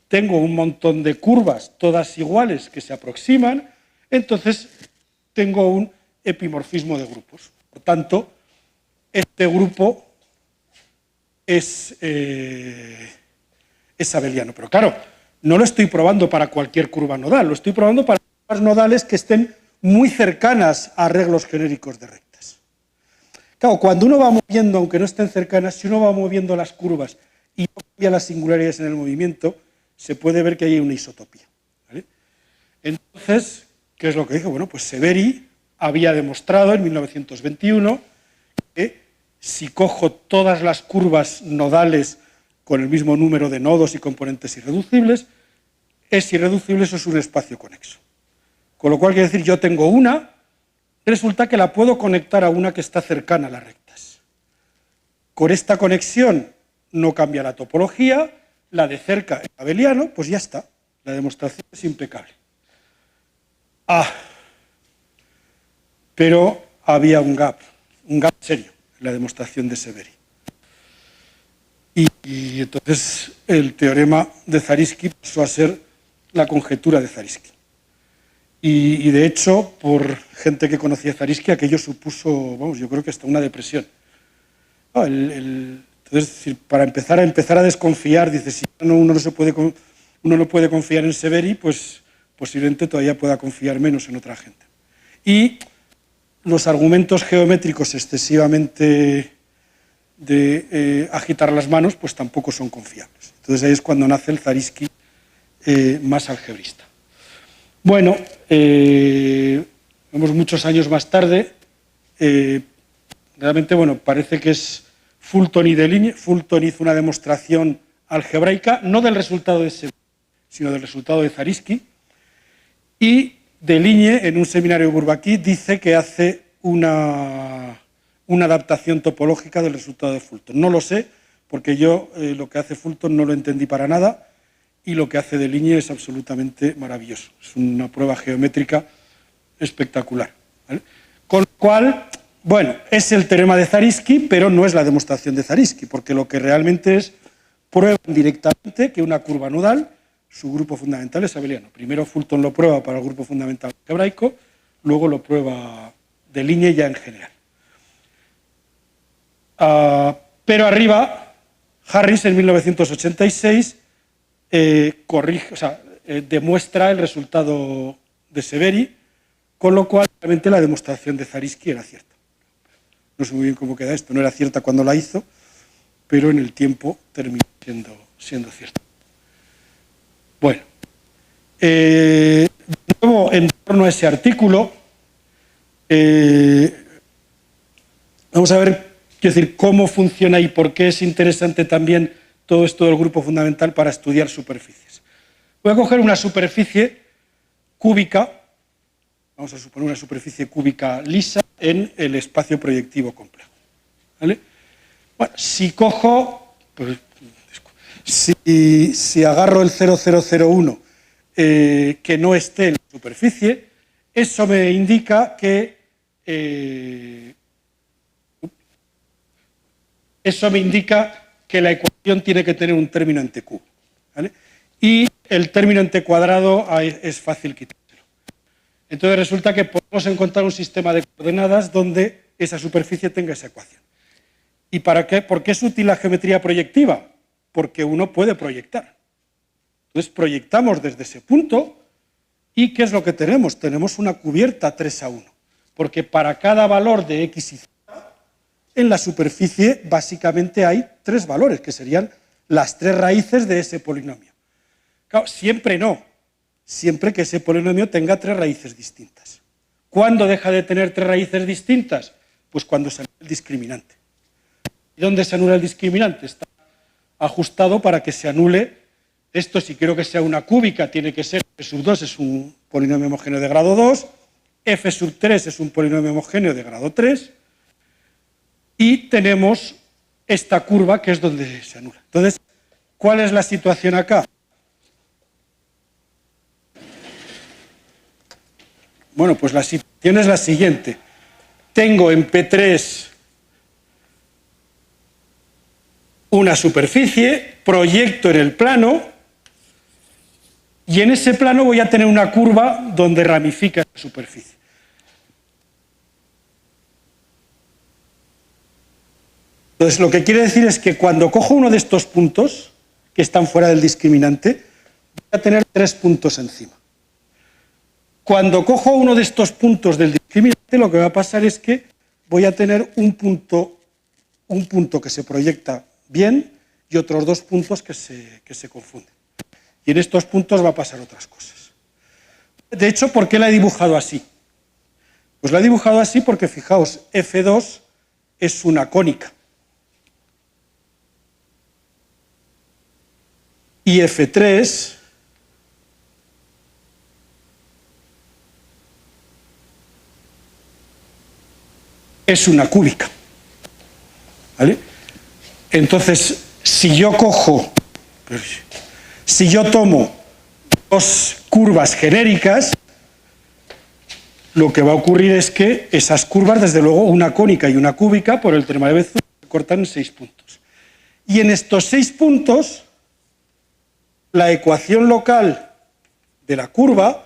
tengo un montón de curvas, todas iguales, que se aproximan, entonces tengo un epimorfismo de grupos. Por tanto, este grupo es abeliano. Pero claro, no lo estoy probando para cualquier curva nodal, lo estoy probando para curvas nodales que estén muy cercanas a arreglos genéricos de rectas. Claro, cuando uno va moviendo, aunque no estén cercanas, si uno va moviendo las curvas y no cambia las singularidades en el movimiento, se puede ver que hay una isotopía. ¿Vale? Entonces, ¿qué es lo que dijo? Bueno, pues Severi había demostrado en 1921 que si cojo todas las curvas nodales con el mismo número de nodos y componentes irreducibles, es irreducible, eso es un espacio conexo. Con lo cual quiere decir, yo tengo una, resulta que la puedo conectar a una que está cercana a las rectas. Con esta conexión no cambia la topología, la de cerca es abeliano, pues ya está, la demostración es impecable. Pero había un gap serio en la demostración de Severi. Y entonces el teorema de Zariski pasó a ser la conjetura de Zariski. Y de hecho, por gente que conocía a Zariski, aquello supuso, vamos, yo creo que hasta una depresión. Entonces, para empezar a desconfiar, dice, si uno no puede confiar en Severi, pues posiblemente todavía pueda confiar menos en otra gente. Y los argumentos geométricos excesivamente de agitar las manos, pues tampoco son confiables. Entonces ahí es cuando nace el Zariski más algebrista. Bueno, vemos muchos años más tarde, realmente, bueno, parece que es Fulton y Deligne. Fulton hizo una demostración algebraica, no del resultado de Severi, sino del resultado de Zariski, y Deligne, en un seminario de Bourbaki, dice que hace una adaptación topológica del resultado de Fulton. No lo sé, porque yo lo que hace Fulton no lo entendí para nada, y lo que hace Deligne es absolutamente maravilloso. Es una prueba geométrica espectacular. ¿Vale? Con lo cual, bueno, es el teorema de Zariski, pero no es la demostración de Zariski, porque lo que realmente es, prueban directamente que una curva nodal su grupo fundamental es abeliano. Primero Fulton lo prueba para el grupo fundamental algebraico, luego lo prueba de línea ya en general. Pero arriba, Harris en 1986 demuestra el resultado de Severi, con lo cual realmente la demostración de Zariski era cierta. No sé muy bien cómo queda esto, no era cierta cuando la hizo, pero en el tiempo terminó siendo cierta. Bueno, de nuevo, en torno a ese artículo, vamos a ver, quiero decir, cómo funciona y por qué es interesante también todo esto del grupo fundamental para estudiar superficies. Voy a coger una superficie cúbica, vamos a suponer una superficie cúbica lisa en el espacio proyectivo complejo. ¿Vale? Bueno, si cojo, pues, si agarro el 0001 que no esté en la superficie, eso me indica que la ecuación tiene que tener un término ante Q. ¿Vale? Y el término ante cuadrado es fácil quitárselo. Entonces resulta que podemos encontrar un sistema de coordenadas donde esa superficie tenga esa ecuación. ¿Y para qué? ¿Por qué es útil la geometría proyectiva? Porque uno puede proyectar. Entonces proyectamos desde ese punto y ¿qué es lo que tenemos? Tenemos una cubierta 3:1, porque para cada valor de x y z en la superficie básicamente hay 3 valores, que serían las 3 raíces de ese polinomio. Claro, siempre no, siempre que ese polinomio tenga 3 raíces distintas. ¿Cuándo deja de tener 3 raíces distintas? Pues cuando se anula el discriminante. ¿Y dónde se anula el discriminante? Está ajustado para que se anule esto. Si quiero que sea una cúbica, tiene que ser f2 es un polinomio homogéneo de grado 2, f3 es un polinomio homogéneo de grado 3, y tenemos esta curva que es donde se anula. Entonces, ¿cuál es la situación acá? Bueno, pues la situación es la siguiente. Tengo en P3 una superficie, proyecto en el plano, y en ese plano voy a tener una curva donde ramifica la superficie. Entonces, lo que quiere decir es que cuando cojo uno de estos puntos, que están fuera del discriminante, voy a tener 3 puntos encima. Cuando cojo uno de estos puntos del discriminante, lo que va a pasar es que voy a tener un punto que se proyecta bien y otros 2 puntos que se confunden. Y en estos puntos va a pasar otras cosas. De hecho, ¿por qué la he dibujado así? Pues la he dibujado así porque, fijaos, F2 es una cónica. Y F3 es una cúbica. ¿Vale? Entonces, si yo tomo 2 curvas genéricas, lo que va a ocurrir es que esas curvas, desde luego, una cónica y una cúbica, por el teorema de Bézul, se cortan en 6 puntos. Y en estos 6 puntos, la ecuación local de la curva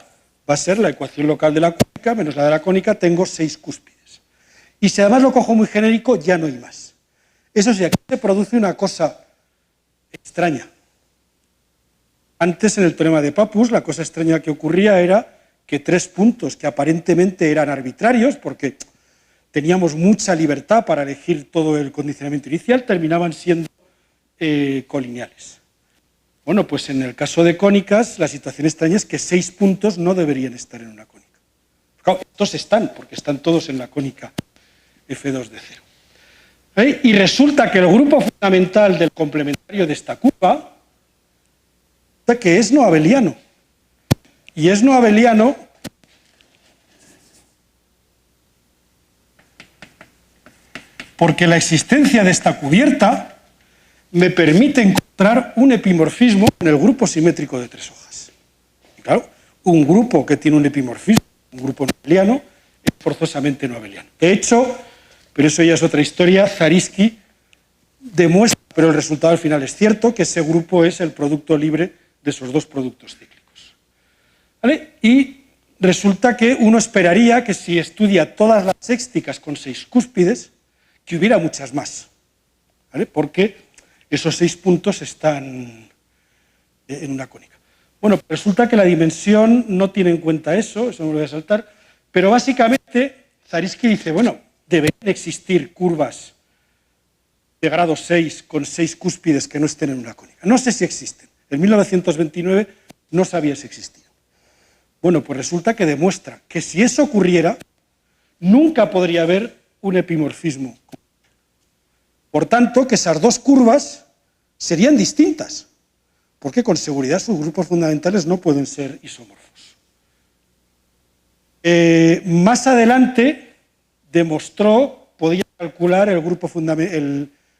va a ser la ecuación local de la cúbica menos la de la cónica, tengo 6 cúspides. Y si además lo cojo muy genérico, ya no hay más. Eso sí, aquí se produce una cosa extraña. Antes, en el teorema de Pappus, la cosa extraña que ocurría era que 3 puntos que aparentemente eran arbitrarios, porque teníamos mucha libertad para elegir todo el condicionamiento inicial, terminaban siendo colineales. Bueno, pues en el caso de cónicas, la situación extraña es que 6 puntos no deberían estar en una cónica. Claro, estos están, porque están todos en la cónica F2 de 0. Y resulta que el grupo fundamental del complementario de esta curva que es no abeliano. Y es no abeliano porque la existencia de esta cubierta me permite encontrar un epimorfismo en el grupo simétrico de 3 hojas. Y claro, un grupo que tiene un epimorfismo, un grupo no abeliano, es forzosamente no abeliano. De hecho, pero eso ya es otra historia, Zariski demuestra, pero el resultado al final es cierto, que ese grupo es el producto libre de esos dos productos cíclicos. ¿Vale? Y resulta que uno esperaría que si estudia todas las sexticas con 6 cúspides, que hubiera muchas más, ¿vale? Porque esos 6 puntos están en una cónica. Bueno, resulta que la dimensión no tiene en cuenta eso me lo voy a saltar, pero básicamente Zariski dice, bueno, deberían existir curvas de grado 6 con 6 cúspides que no estén en una cónica. No sé si existen. En 1929 no sabía si existían. Bueno, pues resulta que demuestra que si eso ocurriera, nunca podría haber un epimorfismo. Por tanto, que esas dos curvas serían distintas, porque con seguridad sus grupos fundamentales no pueden ser isomorfos. Más adelante demostró, podía calcular el grupo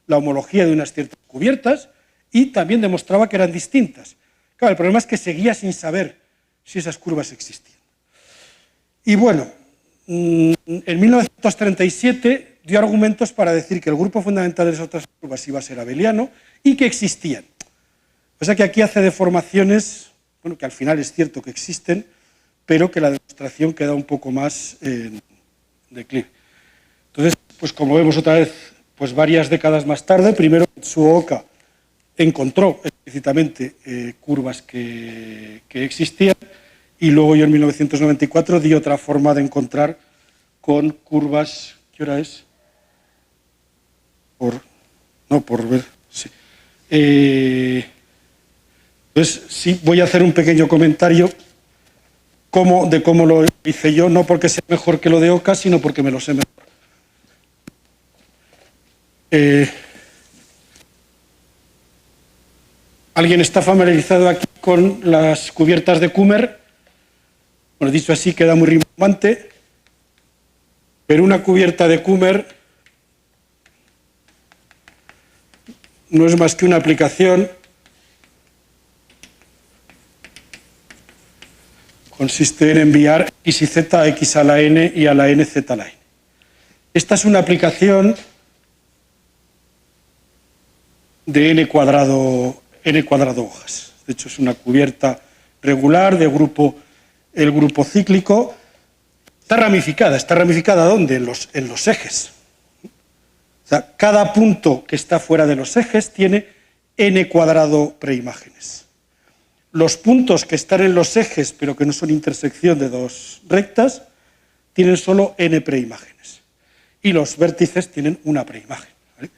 la homología de unas ciertas cubiertas y también demostraba que eran distintas. Claro, el problema es que seguía sin saber si esas curvas existían. Y bueno, en 1937 dio argumentos para decir que el grupo fundamental de esas otras curvas iba a ser abeliano y que existían. O sea que aquí hace deformaciones, bueno, que al final es cierto que existen, pero que la demostración queda un poco más en declive. Entonces, pues como vemos otra vez, pues varias décadas más tarde, primero Tsuoka encontró explícitamente curvas que existían y luego yo en 1994 di otra forma de encontrar con curvas, ¿qué hora es? Por ver, sí. Entonces, sí, voy a hacer un pequeño comentario de cómo lo hice yo, no porque sea mejor que lo de Oka, sino porque me lo sé mejor. ¿Alguien está familiarizado aquí con las cubiertas de Kummer? Bueno, dicho así queda muy rimbombante, pero una cubierta de Kummer no es más que una aplicación. Consiste en enviar x y z a x a la n y a la n z a la n. Esta es una aplicación de n cuadrado hojas. De hecho, es una cubierta regular de el grupo cíclico. Está ramificada. ¿Está ramificada dónde? En los ejes. O sea, cada punto que está fuera de los ejes tiene n cuadrado preimágenes. Los puntos que están en los ejes, pero que no son intersección de dos rectas, tienen solo n preimágenes. Y los vértices tienen una preimagen. ¿Vale?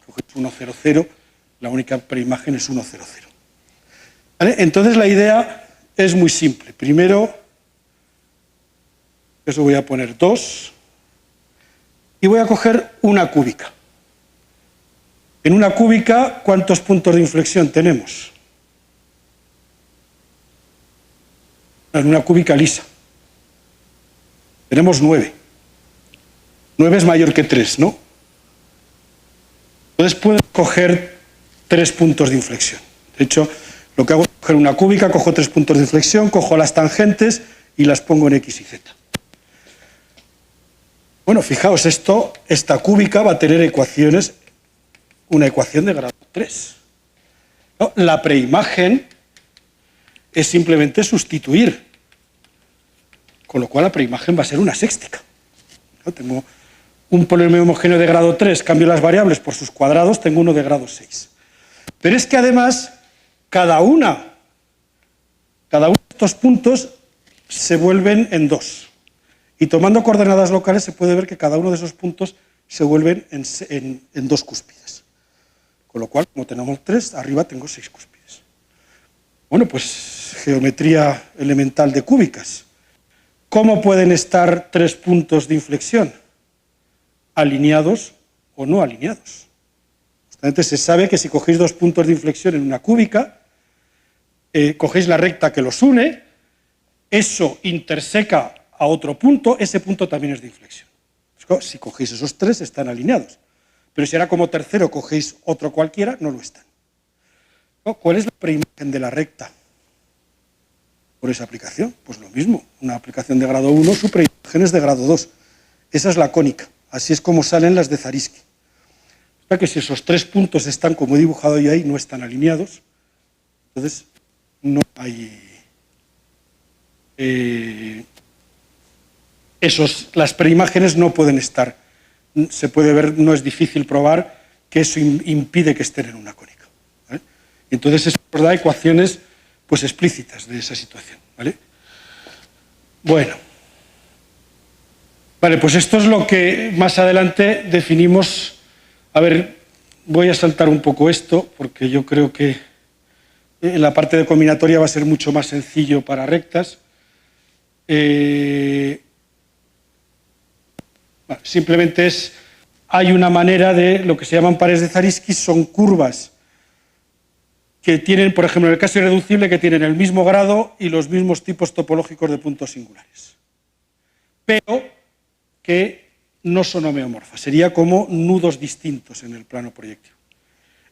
Coges 1, 0, 0, la única preimagen es 1, 0, 0. ¿Vale? Entonces la idea es muy simple. Primero, eso voy a poner 2, y voy a coger una cúbica. En una cúbica, ¿cuántos puntos de inflexión tenemos? En una cúbica lisa. Tenemos 9. 9 es mayor que 3, ¿no? Entonces puedo coger 3 puntos de inflexión. De hecho, lo que hago es coger una cúbica, cojo 3 puntos de inflexión, cojo las tangentes y las pongo en x y z. Bueno, fijaos, esta cúbica va a tener ecuaciones, una ecuación de grado 3. ¿No? La preimagen es simplemente sustituir, con lo cual la preimagen va a ser una sextica. ¿No? Tengo un polinomio homogéneo de grado 3, cambio las variables por sus cuadrados, tengo uno de grado 6. Pero es que además, cada uno de estos puntos se vuelven en 2. Y tomando coordenadas locales se puede ver que cada uno de esos puntos se vuelven en 2 cúspides. Con lo cual, como tenemos 3, arriba tengo 6 cúspides. Bueno, pues geometría elemental de cúbicas. ¿Cómo pueden estar 3 puntos de inflexión? ¿Alineados o no alineados? Justamente se sabe que si cogéis 2 puntos de inflexión en una cúbica, cogéis la recta que los une, eso interseca a otro punto, ese punto también es de inflexión. Si cogéis esos 3, están alineados. Pero si ahora como tercero cogéis otro cualquiera, no lo están. ¿Cuál es la preimagen de la recta por esa aplicación? Pues lo mismo, una aplicación de grado 1, su preimagen es de grado 2. Esa es la cónica, así es como salen las de Zariski. O sea que si esos 3 puntos están, como he dibujado yo ahí, no están alineados, entonces no hay las preimágenes no pueden estar. Se puede ver, no es difícil probar que eso impide que estén en una cónica, ¿vale? Entonces eso nos da ecuaciones pues explícitas de esa situación, ¿vale? Bueno, vale, pues esto es lo que más adelante definimos. A ver, voy a saltar un poco esto porque yo creo que en la parte de combinatoria va a ser mucho más sencillo para rectas. Simplemente hay una manera de lo que se llaman pares de Zariski, son curvas que tienen, por ejemplo, en el caso irreducible, que tienen el mismo grado y los mismos tipos topológicos de puntos singulares, pero que no son homeomorfas, sería como nudos distintos en el plano proyectivo.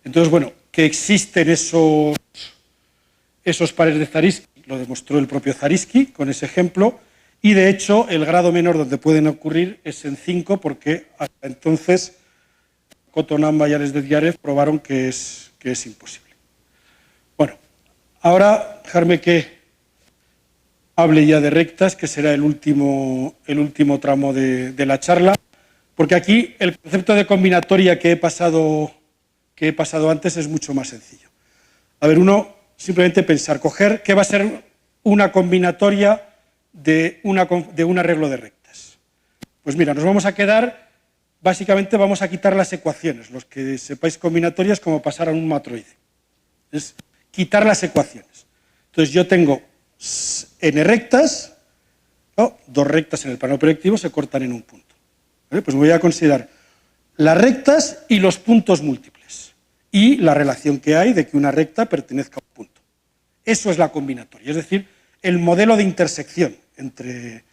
Entonces, bueno, que existen esos pares de Zariski, lo demostró el propio Zariski con ese ejemplo, y de hecho el grado menor donde pueden ocurrir es en 5, porque hasta entonces Kotonamba y Ales de Diarev probaron que es imposible. Bueno, ahora dejarme que hable ya de rectas, que será el último tramo de la charla, porque aquí el concepto de combinatoria que he pasado antes es mucho más sencillo. A ver, uno simplemente pensar, coger qué va a ser una combinatoria de un arreglo de rectas. Pues mira, nos vamos a quedar, básicamente vamos a quitar las ecuaciones, los que sepáis combinatorias, como pasar a un matroide. Es quitar las ecuaciones. Entonces yo tengo n rectas, ¿no? Dos rectas en el plano proyectivo se cortan en un punto, ¿vale? Pues voy a considerar las rectas y los puntos múltiples y la relación que hay de que una recta pertenezca a un punto. Eso es la combinatoria, es decir, el modelo de intersección entre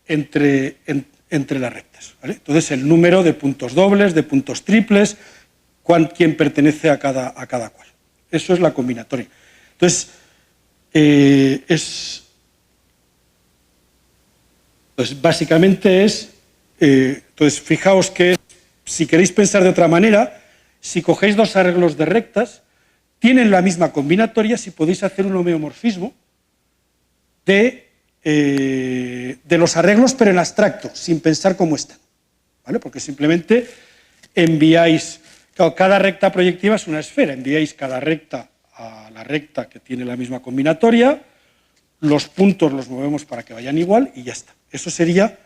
las rectas, ¿vale? Entonces, el número de puntos dobles, de puntos triples, quién pertenece a cada cual. Eso es la combinatoria. Entonces, básicamente entonces, fijaos que si queréis pensar de otra manera, si cogéis dos arreglos de rectas, tienen la misma combinatoria si podéis hacer un homeomorfismo de los arreglos, pero en abstracto, sin pensar cómo están, ¿vale? Porque simplemente enviáis, claro, cada recta proyectiva es una esfera, enviáis cada recta a la recta que tiene la misma combinatoria, los puntos los movemos para que vayan igual y ya está. Eso sería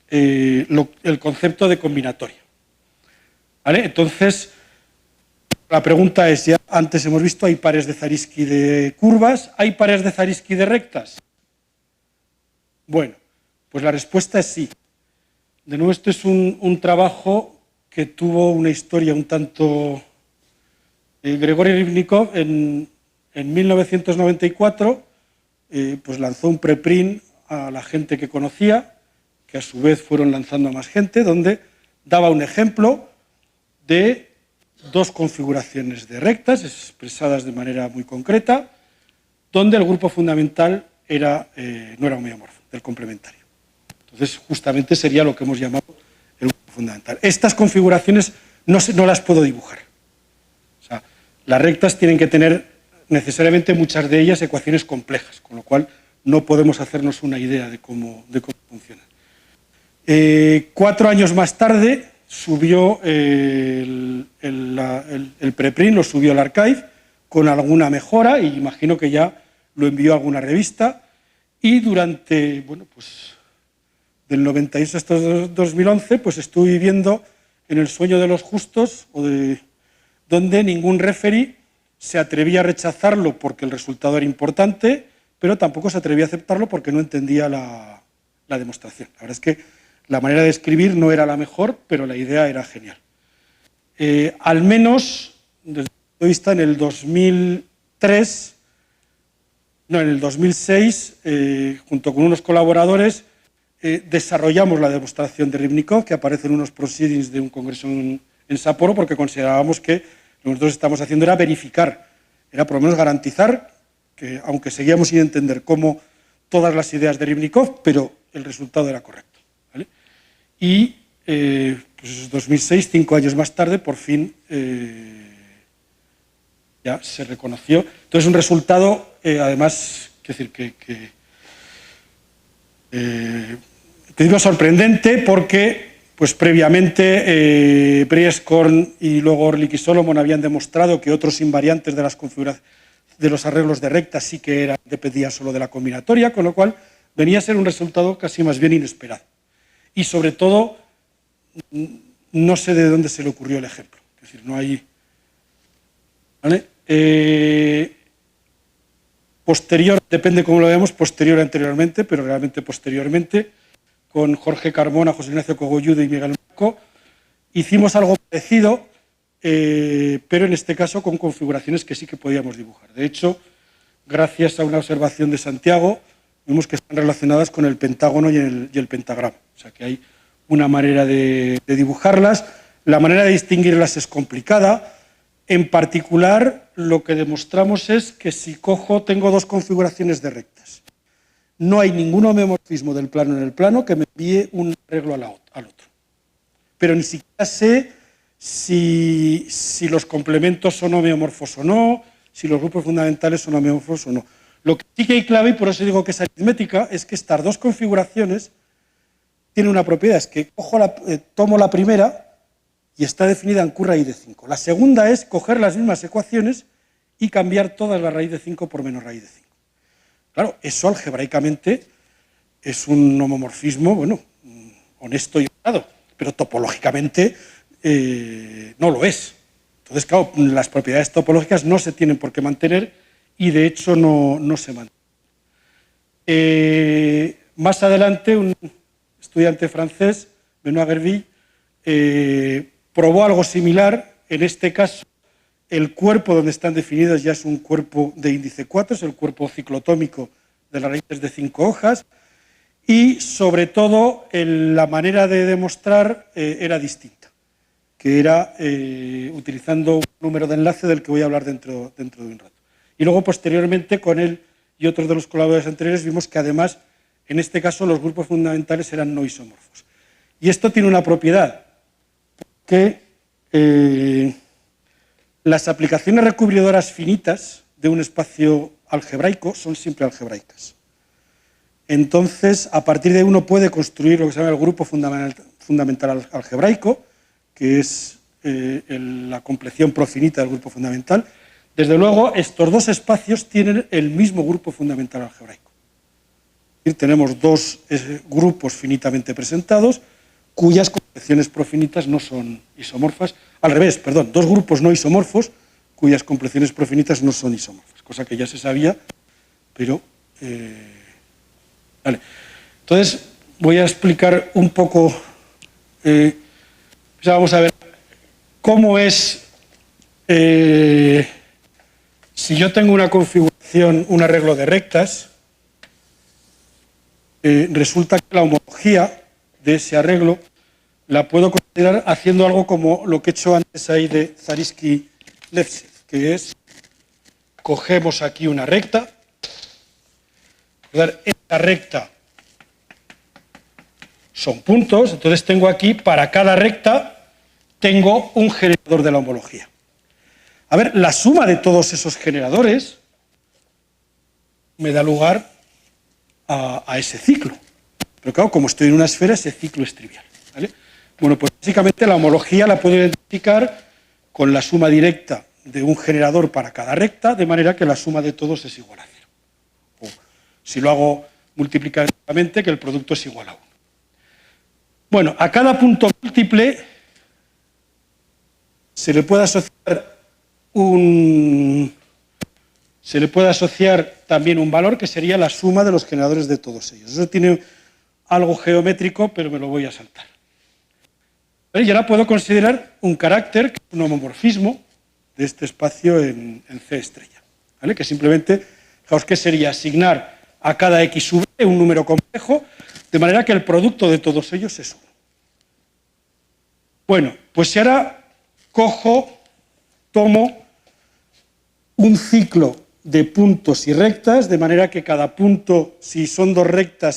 el concepto de combinatoria, ¿vale? Entonces, la pregunta es, ya antes hemos visto, ¿hay pares de Zariski de curvas? ¿Hay pares de Zariski de rectas? Bueno, pues la respuesta es sí. De nuevo, esto es un trabajo que tuvo una historia un tanto... Grigori Rivnikov en 1994 pues lanzó un preprint a la gente que conocía, que a su vez fueron lanzando a más gente, donde daba un ejemplo de dos configuraciones de rectas expresadas de manera muy concreta, donde el grupo fundamental no era homeomorfo, del complementario. Entonces, justamente sería lo que hemos llamado el grupo fundamental. Estas configuraciones no las puedo dibujar. O sea, las rectas tienen que tener necesariamente, muchas de ellas, ecuaciones complejas, con lo cual no podemos hacernos una idea de cómo funcionan. 4 años más tarde subió el preprint, lo subió al archive con alguna mejora, y imagino que ya lo envió a alguna revista, y durante, bueno, pues del 98 hasta 2011, pues estuve viviendo en el sueño de los justos, donde ningún referee se atrevía a rechazarlo porque el resultado era importante, pero tampoco se atrevía a aceptarlo porque no entendía la demostración. La verdad es que la manera de escribir no era la mejor, pero la idea era genial. Al menos, desde el punto de vista, en el 2006, junto con unos colaboradores, desarrollamos la demostración de Rivnikov, que aparece en unos proceedings de un congreso en Sapporo, porque considerábamos que lo que nosotros estamos haciendo era verificar, era por lo menos garantizar que, aunque seguíamos sin entender cómo todas las ideas de Rivnikov, pero el resultado era correcto, ¿vale? Y pues 2006, 5 años más tarde, por fin ya se reconoció. Entonces, un resultado, además, quiero decir te digo sorprendente porque pues previamente Prieskorn y luego Orlik y Solomon habían demostrado que otros invariantes de las configuraciones de los arreglos de rectas sí que dependían solo de la combinatoria, con lo cual venía a ser un resultado casi más bien inesperado. Y sobre todo, no sé de dónde se le ocurrió el ejemplo. Es decir, no hay... ¿Vale? Posterior, depende cómo lo veamos, posterior anteriormente, pero realmente posteriormente, con Jorge Carmona, José Ignacio Cogolludo y Miguel Marco, hicimos algo parecido, pero en este caso con configuraciones que sí que podíamos dibujar. De hecho, gracias a una observación de Santiago, vemos que están relacionadas con el pentágono y el pentagrama. O sea que hay una manera de dibujarlas. La manera de distinguirlas es complicada. En particular, lo que demostramos es que si tengo dos configuraciones de rectas, no hay ningún homeomorfismo del plano en el plano que me envíe un arreglo al otro. Pero ni siquiera sé si los complementos son homeomorfos o no, si los grupos fundamentales son homeomorfos o no. Lo que sí que hay clave, y por eso digo que es aritmética, es que estas dos configuraciones tienen una propiedad, es que tomo la primera y está definida en Q raíz de 5. La segunda es coger las mismas ecuaciones y cambiar todas la raíz de 5 por menos raíz de 5. Claro, eso algebraicamente es un homomorfismo, bueno, honesto y honrado, pero topológicamente no lo es. Entonces, claro, las propiedades topológicas no se tienen por qué mantener y de hecho no se mantienen. Más adelante, un estudiante francés, Benoît Gerville, probó algo similar. En este caso, el cuerpo donde están definidos ya es un cuerpo de índice 4, es el cuerpo ciclotómico de las raíces de 5 hojas, y sobre todo la manera de demostrar era distinta, que era utilizando un número de enlace del que voy a hablar dentro de un rato. Y luego, posteriormente, con él y otros de los colaboradores anteriores, vimos que además, en este caso, los grupos fundamentales eran no isomorfos. Y esto tiene una propiedad, que las aplicaciones recubridoras finitas de un espacio algebraico son siempre algebraicas. Entonces, a partir de ahí uno puede construir lo que se llama el grupo fundamental algebraico, que es la compleción profinita del grupo fundamental. Desde luego, estos dos espacios tienen el mismo grupo fundamental algebraico. Es decir, tenemos dos grupos finitamente presentados, cuyas compleciones profinitas no son isomorfas. Al revés, perdón, dos grupos no isomorfos, cuyas compleciones profinitas no son isomorfas, cosa que ya se sabía, pero... vale. Entonces, voy a explicar un poco... vamos a ver cómo es... si yo tengo una configuración, un arreglo de rectas, resulta que la homología de ese arreglo la puedo considerar haciendo algo como lo que he hecho antes ahí de Zariski-Levsev, que es, cogemos aquí una recta, esta recta son puntos, entonces tengo aquí, para cada recta, tengo un generador de la homología. A ver, la suma de todos esos generadores me da lugar a ese ciclo. Pero claro, como estoy en una esfera, ese ciclo es trivial, ¿vale? Bueno, pues básicamente la homología la puedo identificar con la suma directa de un generador para cada recta, de manera que la suma de todos es igual a 0. O si lo hago multiplicativamente, que el producto es igual a 1. Bueno, a cada punto múltiple se le puede asociar también un valor que sería la suma de los generadores de todos ellos. Eso tiene algo geométrico, pero me lo voy a saltar. Y ahora puedo considerar un carácter, que es un homomorfismo de este espacio en C estrella, ¿vale? Que simplemente, fijaos que sería asignar a cada X sub B un número complejo, de manera que el producto de todos ellos es 1. Bueno, pues si ahora tomo un ciclo de puntos y rectas, de manera que cada punto, si son dos rectas,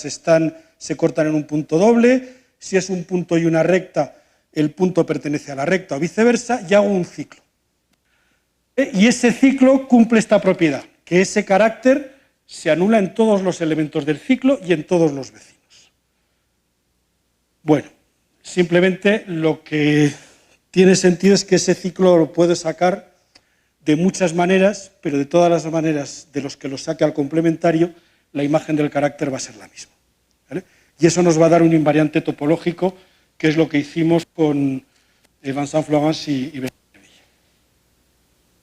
se cortan en un punto doble, si es un punto y una recta, el punto pertenece a la recta o viceversa, y hago un ciclo. Y ese ciclo cumple esta propiedad, que ese carácter se anula en todos los elementos del ciclo y en todos los vecinos. Bueno, simplemente lo que tiene sentido es que ese ciclo lo puedo sacar de muchas maneras, pero de todas las maneras de los que lo saque al complementario, la imagen del carácter va a ser la misma, ¿vale? Y eso nos va a dar un invariante topológico, que es lo que hicimos con Vincent Flourens y Benoît Gerville.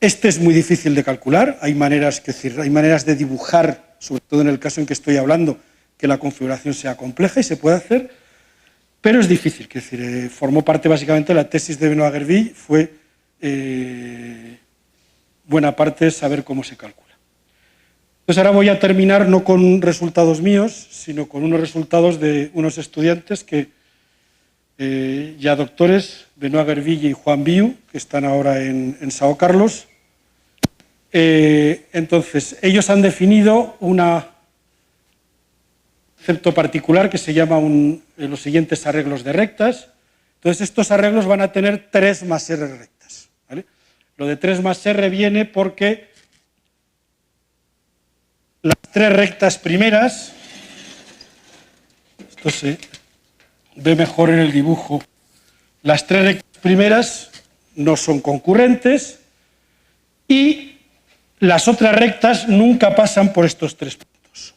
Este es muy difícil de calcular, hay maneras de dibujar, sobre todo en el caso en que estoy hablando, que la configuración sea compleja y se puede hacer, pero es difícil, es decir, formó parte básicamente de la tesis de Benoît Gerville, fue buena parte saber cómo se calcula. Entonces ahora voy a terminar no con resultados míos, sino con unos resultados de unos estudiantes que ya doctores, Benoît Gerville y Juan Viu, que están ahora en São Carlos. Entonces, ellos han definido un concepto particular que se llama los siguientes arreglos de rectas. Entonces, estos arreglos van a tener 3 más R rectas, ¿vale? Lo de 3 más R viene porque las 3 rectas primeras, esto se ve mejor en el dibujo, las 3 rectas primeras no son concurrentes y las otras rectas nunca pasan por estos 3 puntos.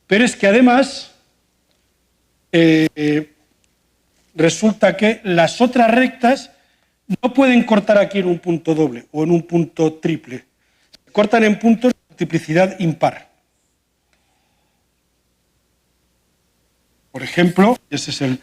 Pero es que además resulta que las otras rectas no pueden cortar aquí en un punto doble o en un punto triple. Se cortan en puntos de multiplicidad impar. Por ejemplo, ese es el...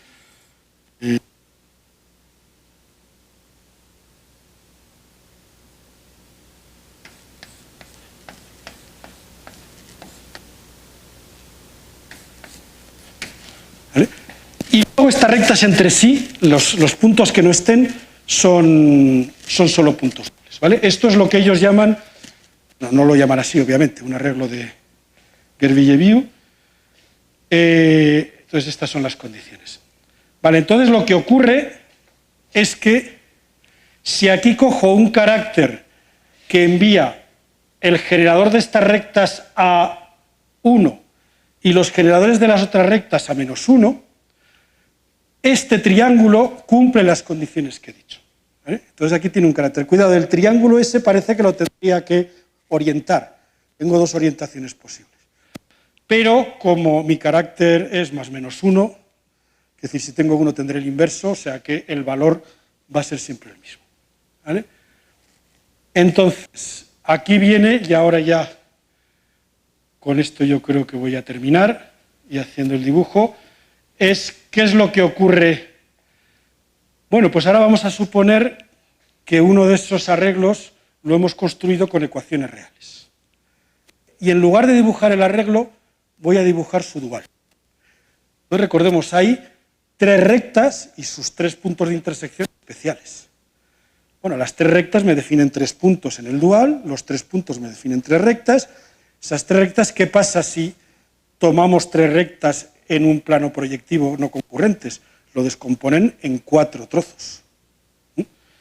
¿vale? Y luego estas rectas entre sí, los puntos que no estén, son solo puntos dobles, ¿vale? Esto es lo que ellos llaman, no lo llaman así, obviamente, un arreglo de Gerville-Viu. Entonces, estas son las condiciones. Vale, entonces lo que ocurre es que si aquí cojo un carácter que envía el generador de estas rectas a 1 y los generadores de las otras rectas a -1, este triángulo cumple las condiciones que he dicho, ¿vale? Entonces aquí tiene un carácter. Cuidado, el triángulo ese parece que lo tendría que orientar. Tengo 2 orientaciones posibles. Pero como mi carácter es más -1, es decir, si tengo 1 tendré el inverso, o sea que el valor va a ser siempre el mismo, ¿vale? Entonces, aquí viene, y ahora ya con esto yo creo que voy a terminar, y haciendo el dibujo, es ¿qué es lo que ocurre? Bueno, pues ahora vamos a suponer que uno de esos arreglos lo hemos construido con ecuaciones reales. Y en lugar de dibujar el arreglo, voy a dibujar su dual. Entonces recordemos, hay 3 rectas y sus 3 puntos de intersección especiales. Bueno, las 3 rectas me definen 3 puntos en el dual, los 3 puntos me definen 3 rectas. Esas 3 rectas, ¿qué pasa si tomamos 3 rectas en un plano proyectivo no concurrentes? Lo descomponen en 4 trozos.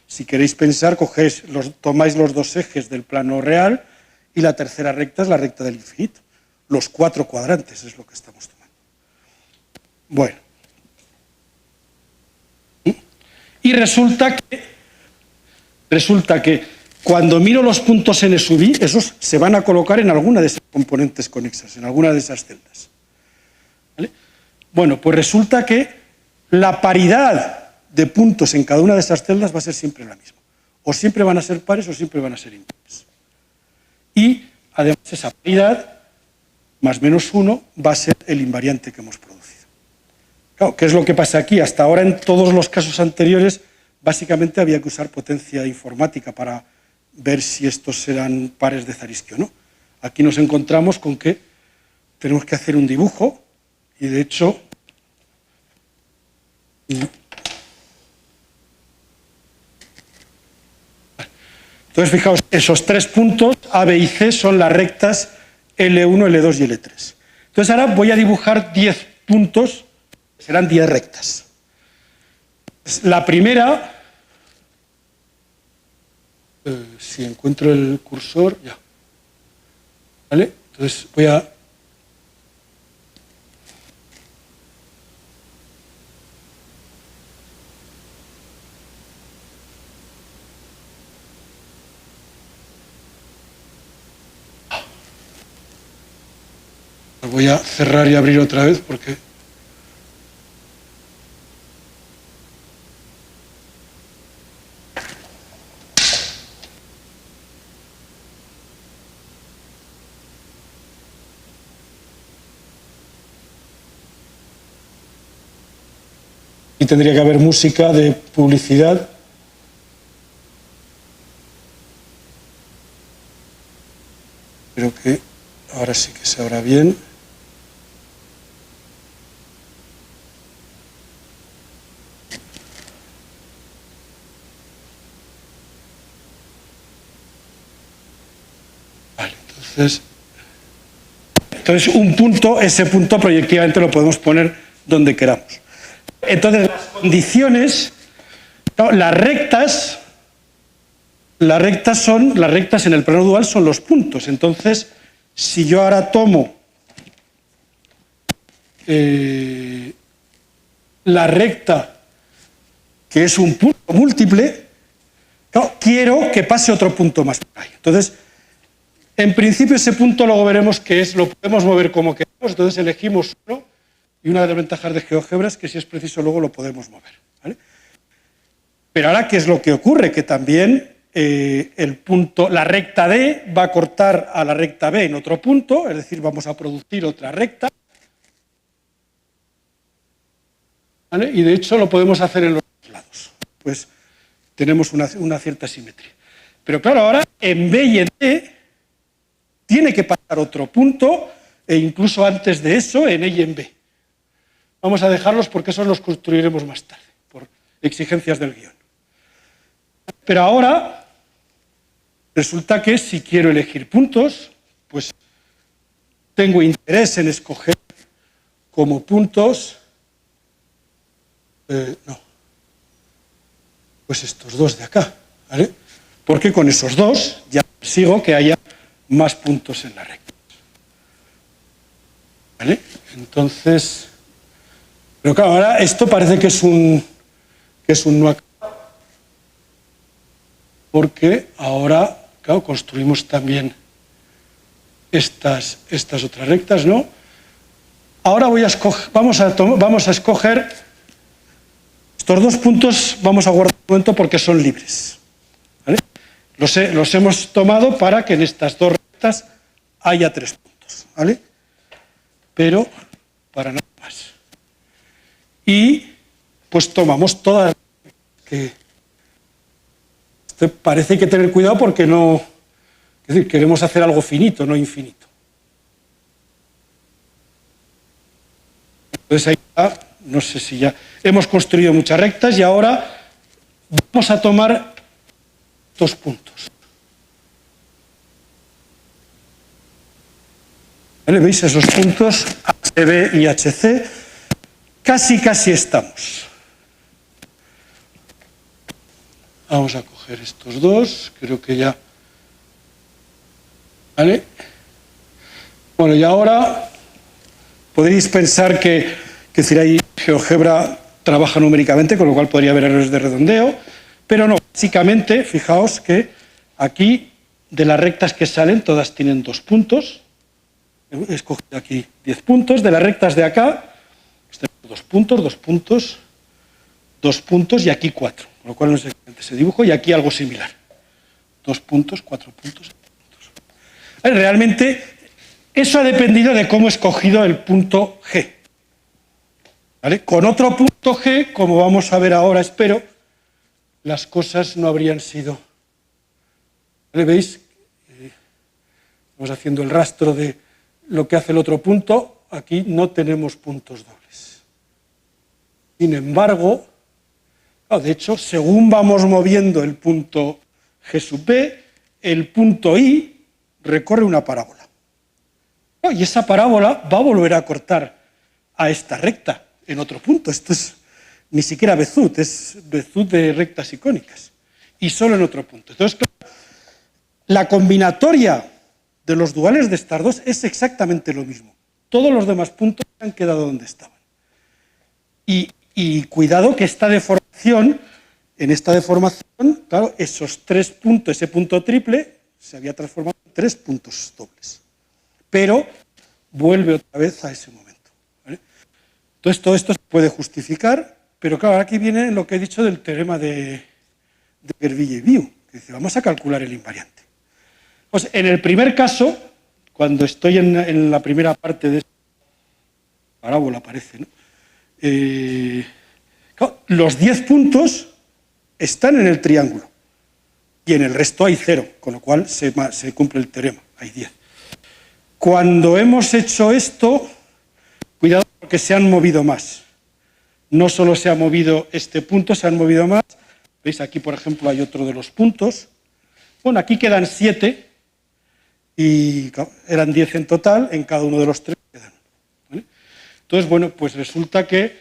Si queréis pensar, tomáis los 2 ejes del plano real y la tercera recta es la recta del infinito. Los 4 cuadrantes es lo que estamos tomando. Bueno. Y resulta que cuando miro los puntos n sub i, esos se van a colocar en alguna de esas componentes conexas, en alguna de esas celdas, ¿vale? Bueno, pues resulta que la paridad de puntos en cada una de esas celdas va a ser siempre la misma. O siempre van a ser pares o siempre van a ser impares. Y además esa paridad, más -1, va a ser el invariante que hemos producido. Claro, ¿qué es lo que pasa aquí? Hasta ahora, en todos los casos anteriores, básicamente había que usar potencia informática para ver si estos eran pares de Zariski o no. Aquí nos encontramos con que tenemos que hacer un dibujo y, de hecho, entonces, fijaos, esos 3 puntos, A, B y C, son las rectas L1, L2 y L3. Entonces, ahora voy a dibujar 10 puntos, serán 10 rectas. La primera Si encuentro el cursor, ya. ¿Vale? Entonces voy a... Lo voy a cerrar y abrir otra vez porque... Y tendría que haber música de publicidad. Creo que ahora sí que se abra bien. Vale, entonces un punto, ese punto proyectivamente lo podemos poner donde queramos. Entonces las condiciones, no, las rectas en el plano dual son los puntos. Entonces, si yo ahora tomo la recta que es un punto múltiple, no, quiero que pase otro punto más por ahí. Entonces, en principio ese punto luego veremos qué es, lo podemos mover como queramos, entonces elegimos uno, y una de las ventajas de GeoGebra es que si es preciso luego lo podemos mover, ¿vale? Pero ahora, ¿qué es lo que ocurre? Que también el punto, la recta D va a cortar a la recta B en otro punto, es decir, vamos a producir otra recta, ¿vale? Y de hecho lo podemos hacer en los dos lados, pues tenemos una cierta simetría. Pero claro, ahora en B y en D tiene que pasar otro punto, e incluso antes de eso, en E y en B. Vamos a dejarlos porque esos los construiremos más tarde, por exigencias del guión. Pero ahora, resulta que si quiero elegir puntos, pues tengo interés en escoger como puntos, pues estos dos de acá, ¿vale? Porque con esos dos ya consigo que haya más puntos en la recta, ¿vale? Entonces, pero claro, ahora esto parece que es un no acá, porque ahora, claro, construimos también estas otras rectas, ¿no? Ahora vamos a escoger estos dos puntos, vamos a guardar un momento porque son libres, ¿vale? Los hemos tomado para que en estas dos rectas haya tres puntos, ¿vale? Pero para nada más. Y pues tomamos todas que parece que tener cuidado porque no, es decir, queremos hacer algo finito, no infinito. Entonces ahí está, no sé si ya hemos construido muchas rectas y ahora vamos a tomar dos puntos. ¿Vale? ¿Veis esos puntos? HB y HC. Casi estamos. Vamos a coger estos dos, creo que ya... ¿Vale? Bueno, y ahora podréis pensar que decir, ahí GeoGebra trabaja numéricamente, con lo cual podría haber errores de redondeo, pero no, básicamente, fijaos que aquí, de las rectas que salen, todas tienen dos puntos. He escogido aquí 10 puntos. De las rectas de acá, dos puntos, y aquí 4, con lo cual no es exactamente ese dibujo, y aquí algo similar. 2 puntos, 4 puntos. Realmente, eso ha dependido de cómo he escogido el punto G. ¿Vale? Con otro punto G, como vamos a ver ahora, espero, las cosas no habrían sido... ¿Vale? ¿Veis? Estamos haciendo el rastro de lo que hace el otro punto. Aquí no tenemos puntos dobles. Sin embargo, de hecho, según vamos moviendo el punto G sub B, el punto I recorre una parábola. Y esa parábola va a volver a cortar a esta recta en otro punto. Esto es ni siquiera Bézout, es Bézout de rectas icónicas. y solo en otro punto. Entonces, claro, la combinatoria de los duales de estas dos es exactamente lo mismo. Todos los demás puntos han quedado donde estaban. Y cuidado que esta deformación, en esta deformación, claro, esos 3 puntos, ese punto triple, se había transformado en 3 puntos dobles. Pero vuelve otra vez a ese momento, ¿vale? Entonces, todo esto se puede justificar, pero claro, aquí viene lo que he dicho del teorema de Gerville-Biot, que dice, vamos a calcular el invariante. Pues en el primer caso, cuando estoy en la primera parte de esta parábola, parece, ¿no? Claro, los 10 puntos están en el triángulo y en el resto hay 0, con lo cual se cumple el teorema, hay 10. Cuando hemos hecho esto, cuidado porque se han movido más. No solo se ha movido este punto, se han movido más. ¿Veis? Aquí, por ejemplo, hay otro de los puntos. Bueno, aquí quedan 7 y claro, eran 10 en total, en cada uno de los 3 quedan, ¿vale? Entonces, bueno, pues resulta que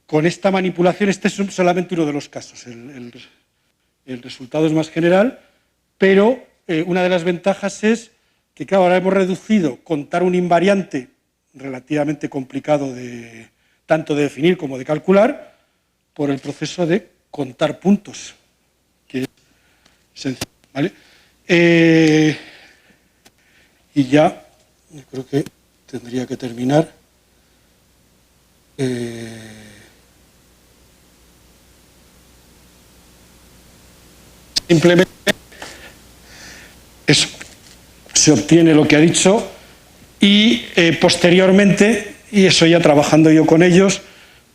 con esta manipulación, este es solamente uno de los casos, el resultado es más general, pero una de las ventajas es que, claro, ahora hemos reducido contar un invariante relativamente complicado tanto de definir como de calcular por el proceso de contar puntos, que es sencillo, ¿vale? Y ya, yo creo que tendría que terminar. Simplemente eso, se obtiene lo que ha dicho y posteriormente, y eso ya trabajando yo con ellos,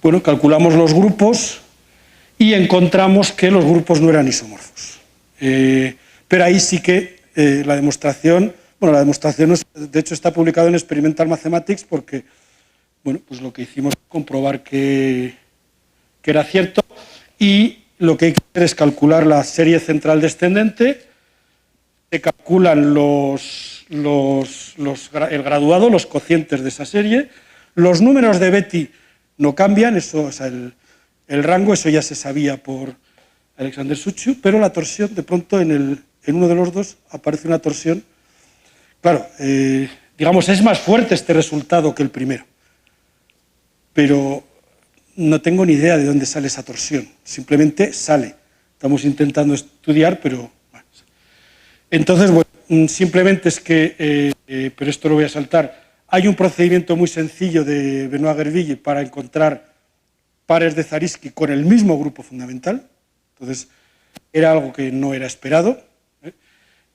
bueno, calculamos los grupos y encontramos que los grupos no eran isomorfos. Pero ahí sí que la demostración, de hecho está publicado en Experimental Mathematics porque, bueno, pues lo que hicimos fue comprobar que era cierto y lo que hay que hacer es calcular la serie central descendente, se calculan el graduado, los cocientes de esa serie, los números de Betti no cambian, eso, o sea, el rango, eso ya se sabía por Alexander Suciu, pero la torsión, de pronto en uno de los dos aparece una torsión. Claro, digamos, es más fuerte este resultado que el primero, pero no tengo ni idea de dónde sale esa torsión, simplemente sale. Estamos intentando estudiar, pero bueno. Entonces, bueno, simplemente es que, pero esto lo voy a saltar, hay un procedimiento muy sencillo de Benoit-Gerville para encontrar pares de Zariski con el mismo grupo fundamental, entonces era algo que no era esperado, ¿eh?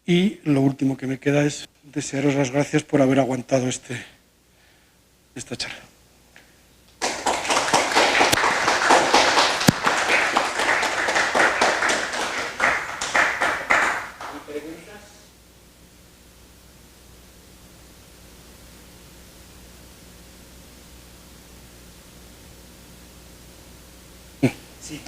Y lo último que me queda es desearos las gracias por haber aguantado esta charla. Sí,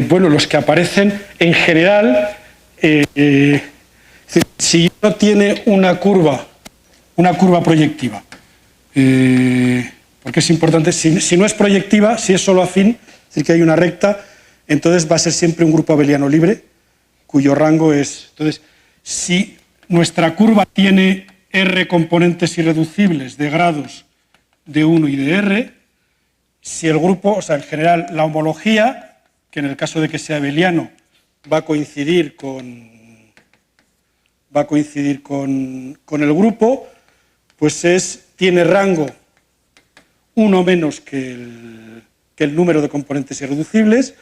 bueno, los que aparecen en general, si uno tiene una curva proyectiva, porque es importante, si no es proyectiva, si es solo afín, es decir, que hay una recta, entonces va a ser siempre un grupo abeliano libre, cuyo rango es. Entonces, si nuestra curva tiene R componentes irreducibles de grados de 1 y de R, si el grupo, o sea, en general, la homología, que en el caso de que sea abeliano, va a coincidir con el grupo, pues tiene rango 1 menos que el número de componentes irreducibles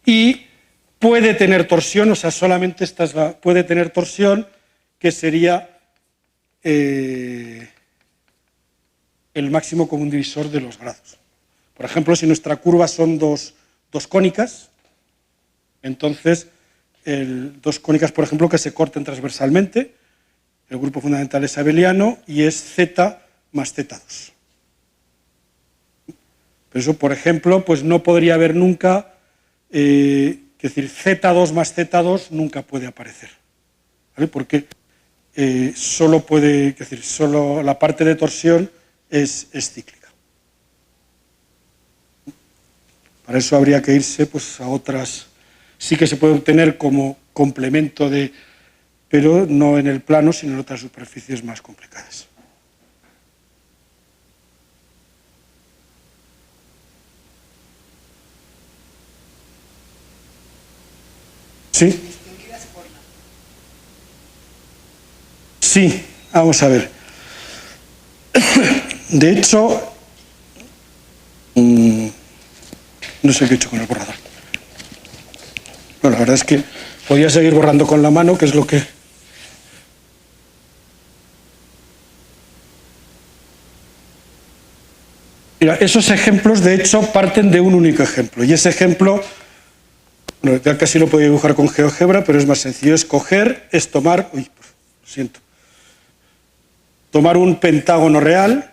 y puede tener torsión, o sea, solamente puede tener torsión, que sería el máximo común divisor de los grados. Por ejemplo, si nuestra curva son dos cónicas, entonces dos cónicas, por ejemplo, que se corten transversalmente, el grupo fundamental es abeliano y es Z más Z2. Pero eso, por ejemplo, pues no podría haber nunca, es decir, Z2 más Z2 nunca puede aparecer, ¿vale? Porque solo la parte de torsión es cíclica. Para eso habría que irse pues, a otras. Sí que se puede obtener como complemento de, pero no en el plano, sino en otras superficies más complicadas. ¿Sí? Sí, vamos a ver. De hecho, no sé qué he hecho con el borrador. Bueno, la verdad es que podía seguir borrando con la mano, que es lo que... Mira, esos ejemplos, de hecho, parten de un único ejemplo. Y ese ejemplo, bueno, ya casi lo podía dibujar con GeoGebra, pero es más sencillo. Es coger, es tomar... Uy, lo siento. Tomar un pentágono real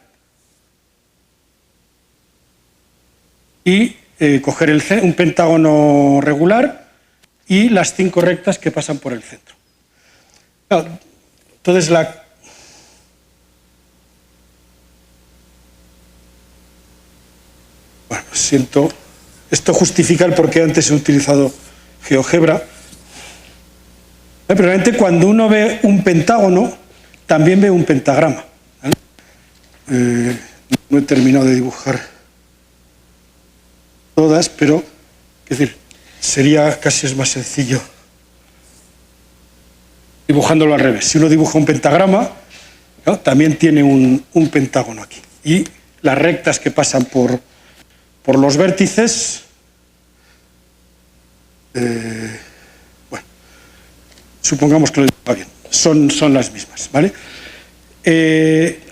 y coger un pentágono regular y las 5 rectas que pasan por el centro. Claro, entonces, bueno, siento... Esto justifica el por qué antes he utilizado GeoGebra. Pero realmente cuando uno ve un pentágono, también ve un pentagrama. No he terminado de dibujar todas, pero es decir, sería casi es más sencillo dibujándolo al revés. Si uno dibuja un pentagrama, ¿no? También tiene un pentágono aquí. Y las rectas que pasan por los vértices, bueno, supongamos que lo dibuja bien, son las mismas, ¿vale?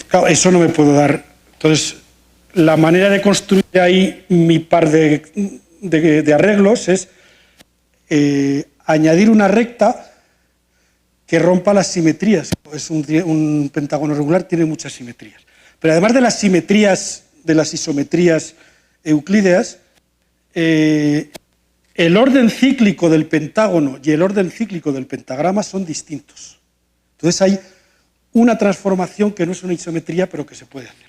Claro, eso no me puedo dar. Entonces, la manera de construir ahí mi par de arreglos es añadir una recta que rompa las simetrías. Es un pentágono regular, tiene muchas simetrías. Pero además de las simetrías, de las isometrías euclídeas, el orden cíclico del pentágono y el orden cíclico del pentagrama son distintos. Entonces hay una transformación que no es una isometría, pero que se puede hacer.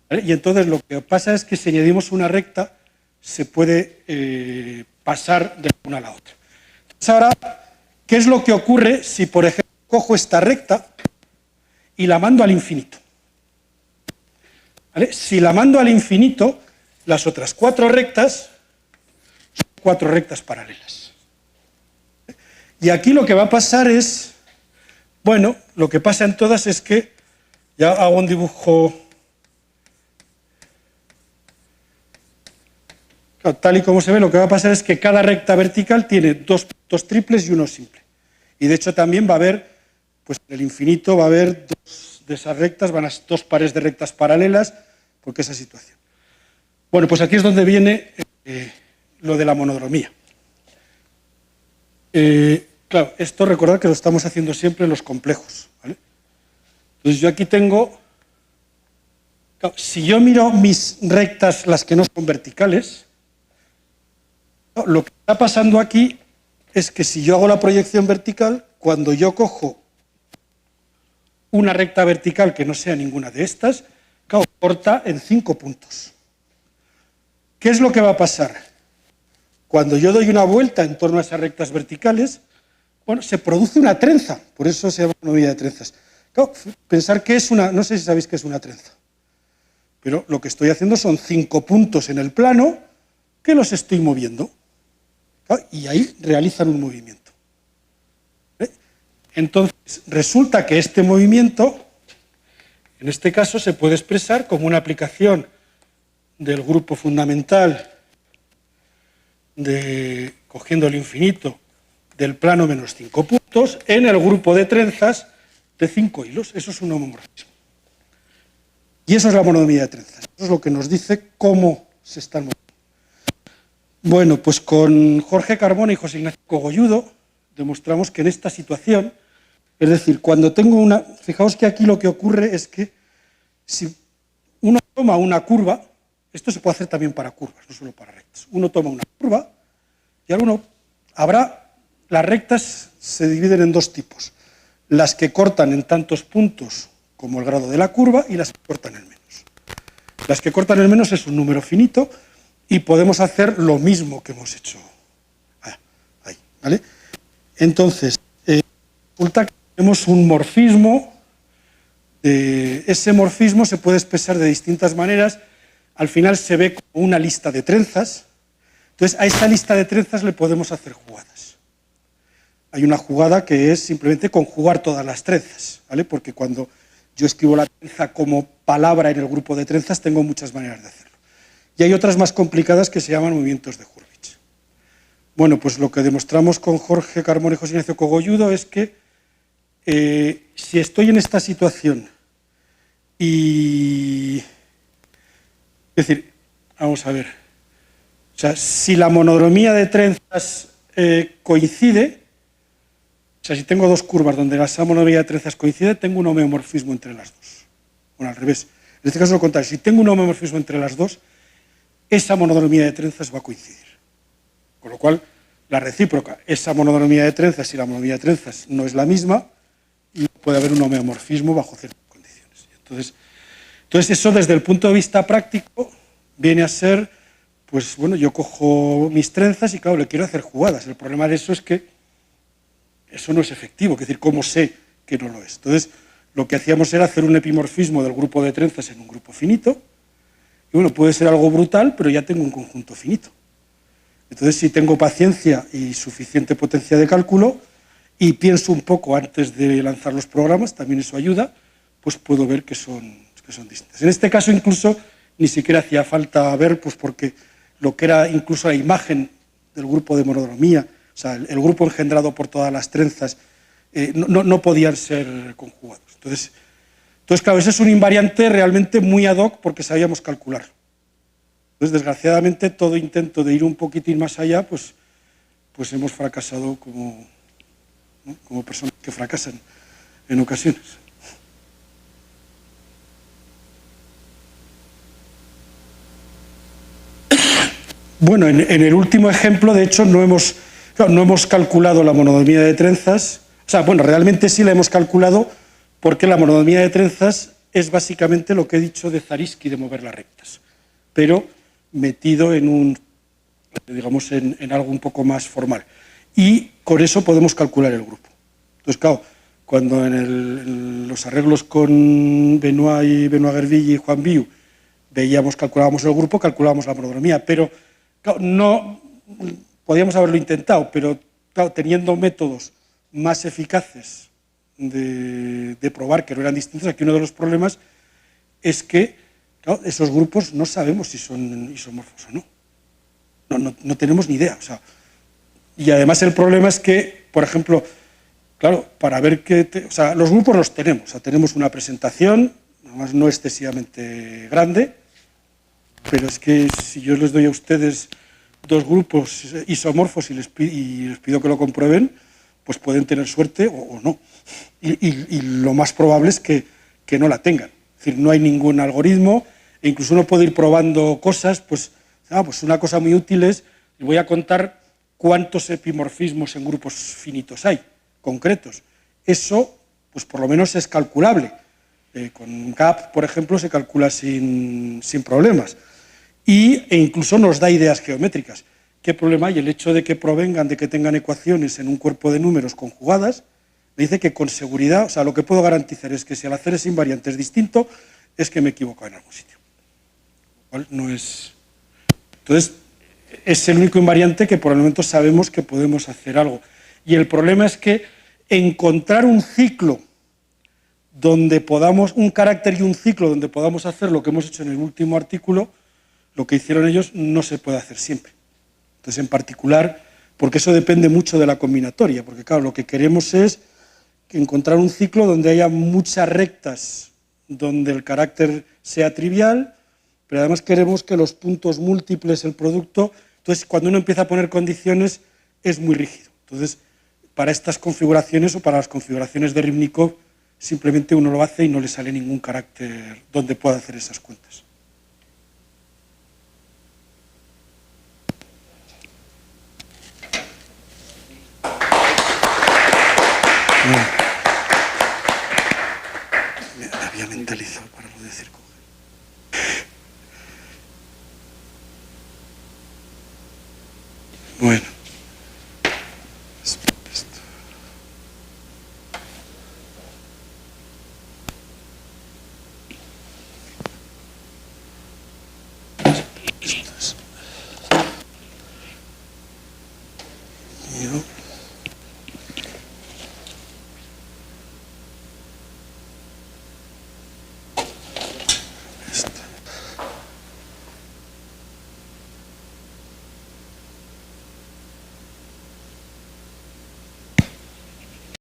¿Vale? Y entonces lo que pasa es que si añadimos una recta, se puede pasar de una a la otra. Entonces ahora, ¿qué es lo que ocurre si, por ejemplo, cojo esta recta y la mando al infinito? ¿Vale? Si la mando al infinito, las otras 4 rectas son 4 rectas paralelas. Y aquí lo que va a pasar es, bueno, lo que pasa en todas es que, ya hago un dibujo, tal y como se ve, lo que va a pasar es que cada recta vertical tiene dos triples y uno simple. Y de hecho también va a haber, pues en el infinito va a haber 2 de esas rectas, van a ser 2 pares de rectas paralelas, porque esa situación. Bueno, pues aquí es donde viene lo de la monodromía. Claro, esto recordad que lo estamos haciendo siempre en los complejos, ¿vale? Entonces yo aquí tengo, claro, si yo miro mis rectas, las que no son verticales, lo que está pasando aquí es que si yo hago la proyección vertical, cuando yo cojo una recta vertical que no sea ninguna de estas, claro, corta en 5 puntos. ¿Qué es lo que va a pasar? Cuando yo doy una vuelta en torno a esas rectas verticales, bueno, se produce una trenza, por eso se llama monodromía de trenzas. Claro, pensar que es una, no sé si sabéis qué es una trenza, pero lo que estoy haciendo son 5 puntos en el plano que los estoy moviendo. Claro, y ahí realizan un movimiento. Entonces, resulta que este movimiento, en este caso, se puede expresar como una aplicación del grupo fundamental cogiendo el infinito del plano menos 5 puntos en el grupo de trenzas de 5 hilos. Eso es un homomorfismo. Y eso es la monodromía de trenzas. Eso es lo que nos dice cómo se están moviendo. Bueno, pues con Jorge Carbona y José Ignacio Cogolludo demostramos que en esta situación, es decir, cuando tengo una... Fijaos que aquí lo que ocurre es que si uno toma una curva, esto se puede hacer también para curvas, no solo para rectas. Uno toma una curva y las rectas se dividen en 2 tipos. Las que cortan en tantos puntos como el grado de la curva y las que cortan en menos. Las que cortan en menos es un número finito y podemos hacer lo mismo que hemos hecho ahí, ¿vale? Entonces, resulta que tenemos un morfismo. Ese morfismo se puede expresar de distintas maneras. Al final se ve como una lista de trenzas. Entonces, a esa lista de trenzas le podemos hacer jugadas. Hay una jugada que es simplemente conjugar todas las trenzas, ¿vale? Porque cuando yo escribo la trenza como palabra en el grupo de trenzas, tengo muchas maneras de hacerlo. Y hay otras más complicadas que se llaman movimientos de Hurwitz. Bueno, pues lo que demostramos con Jorge Carmona y José Ignacio Cogolludo es que si estoy en esta situación y... Es decir, vamos a ver. O sea, si la monodromía de trenzas coincide, o sea, si tengo dos curvas donde la monodromía de trenzas coincide, tengo un homeomorfismo entre las dos. Bueno, al revés. En este caso lo contrario. Si tengo un homeomorfismo entre las dos, esa monodromía de trenzas va a coincidir. Con lo cual, la recíproca, esa monodromía de trenzas y la monodromía de trenzas no es la misma y puede haber un homeomorfismo bajo ciertas condiciones. Entonces eso desde el punto de vista práctico viene a ser, pues bueno, yo cojo mis trenzas y claro, le quiero hacer jugadas. El problema de eso es que eso no es efectivo, es decir, ¿cómo sé que no lo es? Entonces, lo que hacíamos era hacer un epimorfismo del grupo de trenzas en un grupo finito. Y bueno, puede ser algo brutal, pero ya tengo un conjunto finito. Entonces, si tengo paciencia y suficiente potencia de cálculo y pienso un poco antes de lanzar los programas, también eso ayuda, pues puedo ver que son distintas. En este caso, incluso, ni siquiera hacía falta ver, pues porque lo que era incluso la imagen del grupo de monodromía, o sea, el grupo engendrado por todas las trenzas, no podían ser conjugados. Entonces, claro, ese es un invariante realmente muy ad hoc porque sabíamos calcularlo. Entonces, desgraciadamente, todo intento de ir un poquitín más allá, pues hemos fracasado como, ¿no?, como personas que fracasan en ocasiones. Bueno, en el último ejemplo, de hecho, no hemos calculado la monodromía de trenzas. O sea, bueno, realmente sí la hemos calculado porque la monodromía de trenzas es básicamente lo que he dicho de Zariski de mover las rectas, pero metido en digamos, en algo un poco más formal. Y con eso podemos calcular el grupo. Entonces, claro, cuando en los arreglos con Benoit Gerville y Juan Viu calculábamos el grupo, calculábamos la monodromía, pero claro, no podíamos haberlo intentado, pero claro, teniendo métodos más eficaces de probar que no eran distintos, aquí uno de los problemas es que claro, esos grupos no sabemos si son isomorfos o no. No tenemos ni idea. O sea, y además el problema es que, por ejemplo, claro, para ver o sea, los grupos los tenemos. O sea, tenemos una presentación, además no excesivamente grande, pero es que si yo les doy a ustedes dos grupos isomorfos y les pido que lo comprueben, pues pueden tener suerte o no. Y lo más probable es que no la tengan. Es decir, no hay ningún algoritmo e incluso uno puede ir probando cosas, pues una cosa muy útil es, les voy a contar cuántos epimorfismos en grupos finitos hay, concretos. Eso, pues por lo menos es calculable. Con GAP, por ejemplo, se calcula sin problemas. E incluso nos da ideas geométricas. ¿Qué problema hay? El hecho de que provengan, de que tengan ecuaciones en un cuerpo de números conjugadas, me dice que con seguridad, o sea, lo que puedo garantizar es que si al hacer ese invariante es distinto, es que me he equivocado en algún sitio. No es... Entonces, es el único invariante que por el momento sabemos que podemos hacer algo. Y el problema es que encontrar un ciclo donde podamos, un carácter y un ciclo donde podamos hacer lo que hemos hecho en el último artículo, lo que hicieron ellos no se puede hacer siempre. Entonces, en particular, porque eso depende mucho de la combinatoria, porque claro, lo que queremos es encontrar un ciclo donde haya muchas rectas, donde el carácter sea trivial, pero además queremos que los puntos múltiples, el producto, entonces cuando uno empieza a poner condiciones es muy rígido. Entonces, para estas configuraciones o para las configuraciones de Rybnikov, simplemente uno lo hace y no le sale ningún carácter donde pueda hacer esas cuentas. Me había mentalizado para no decir. Bueno. Esto es.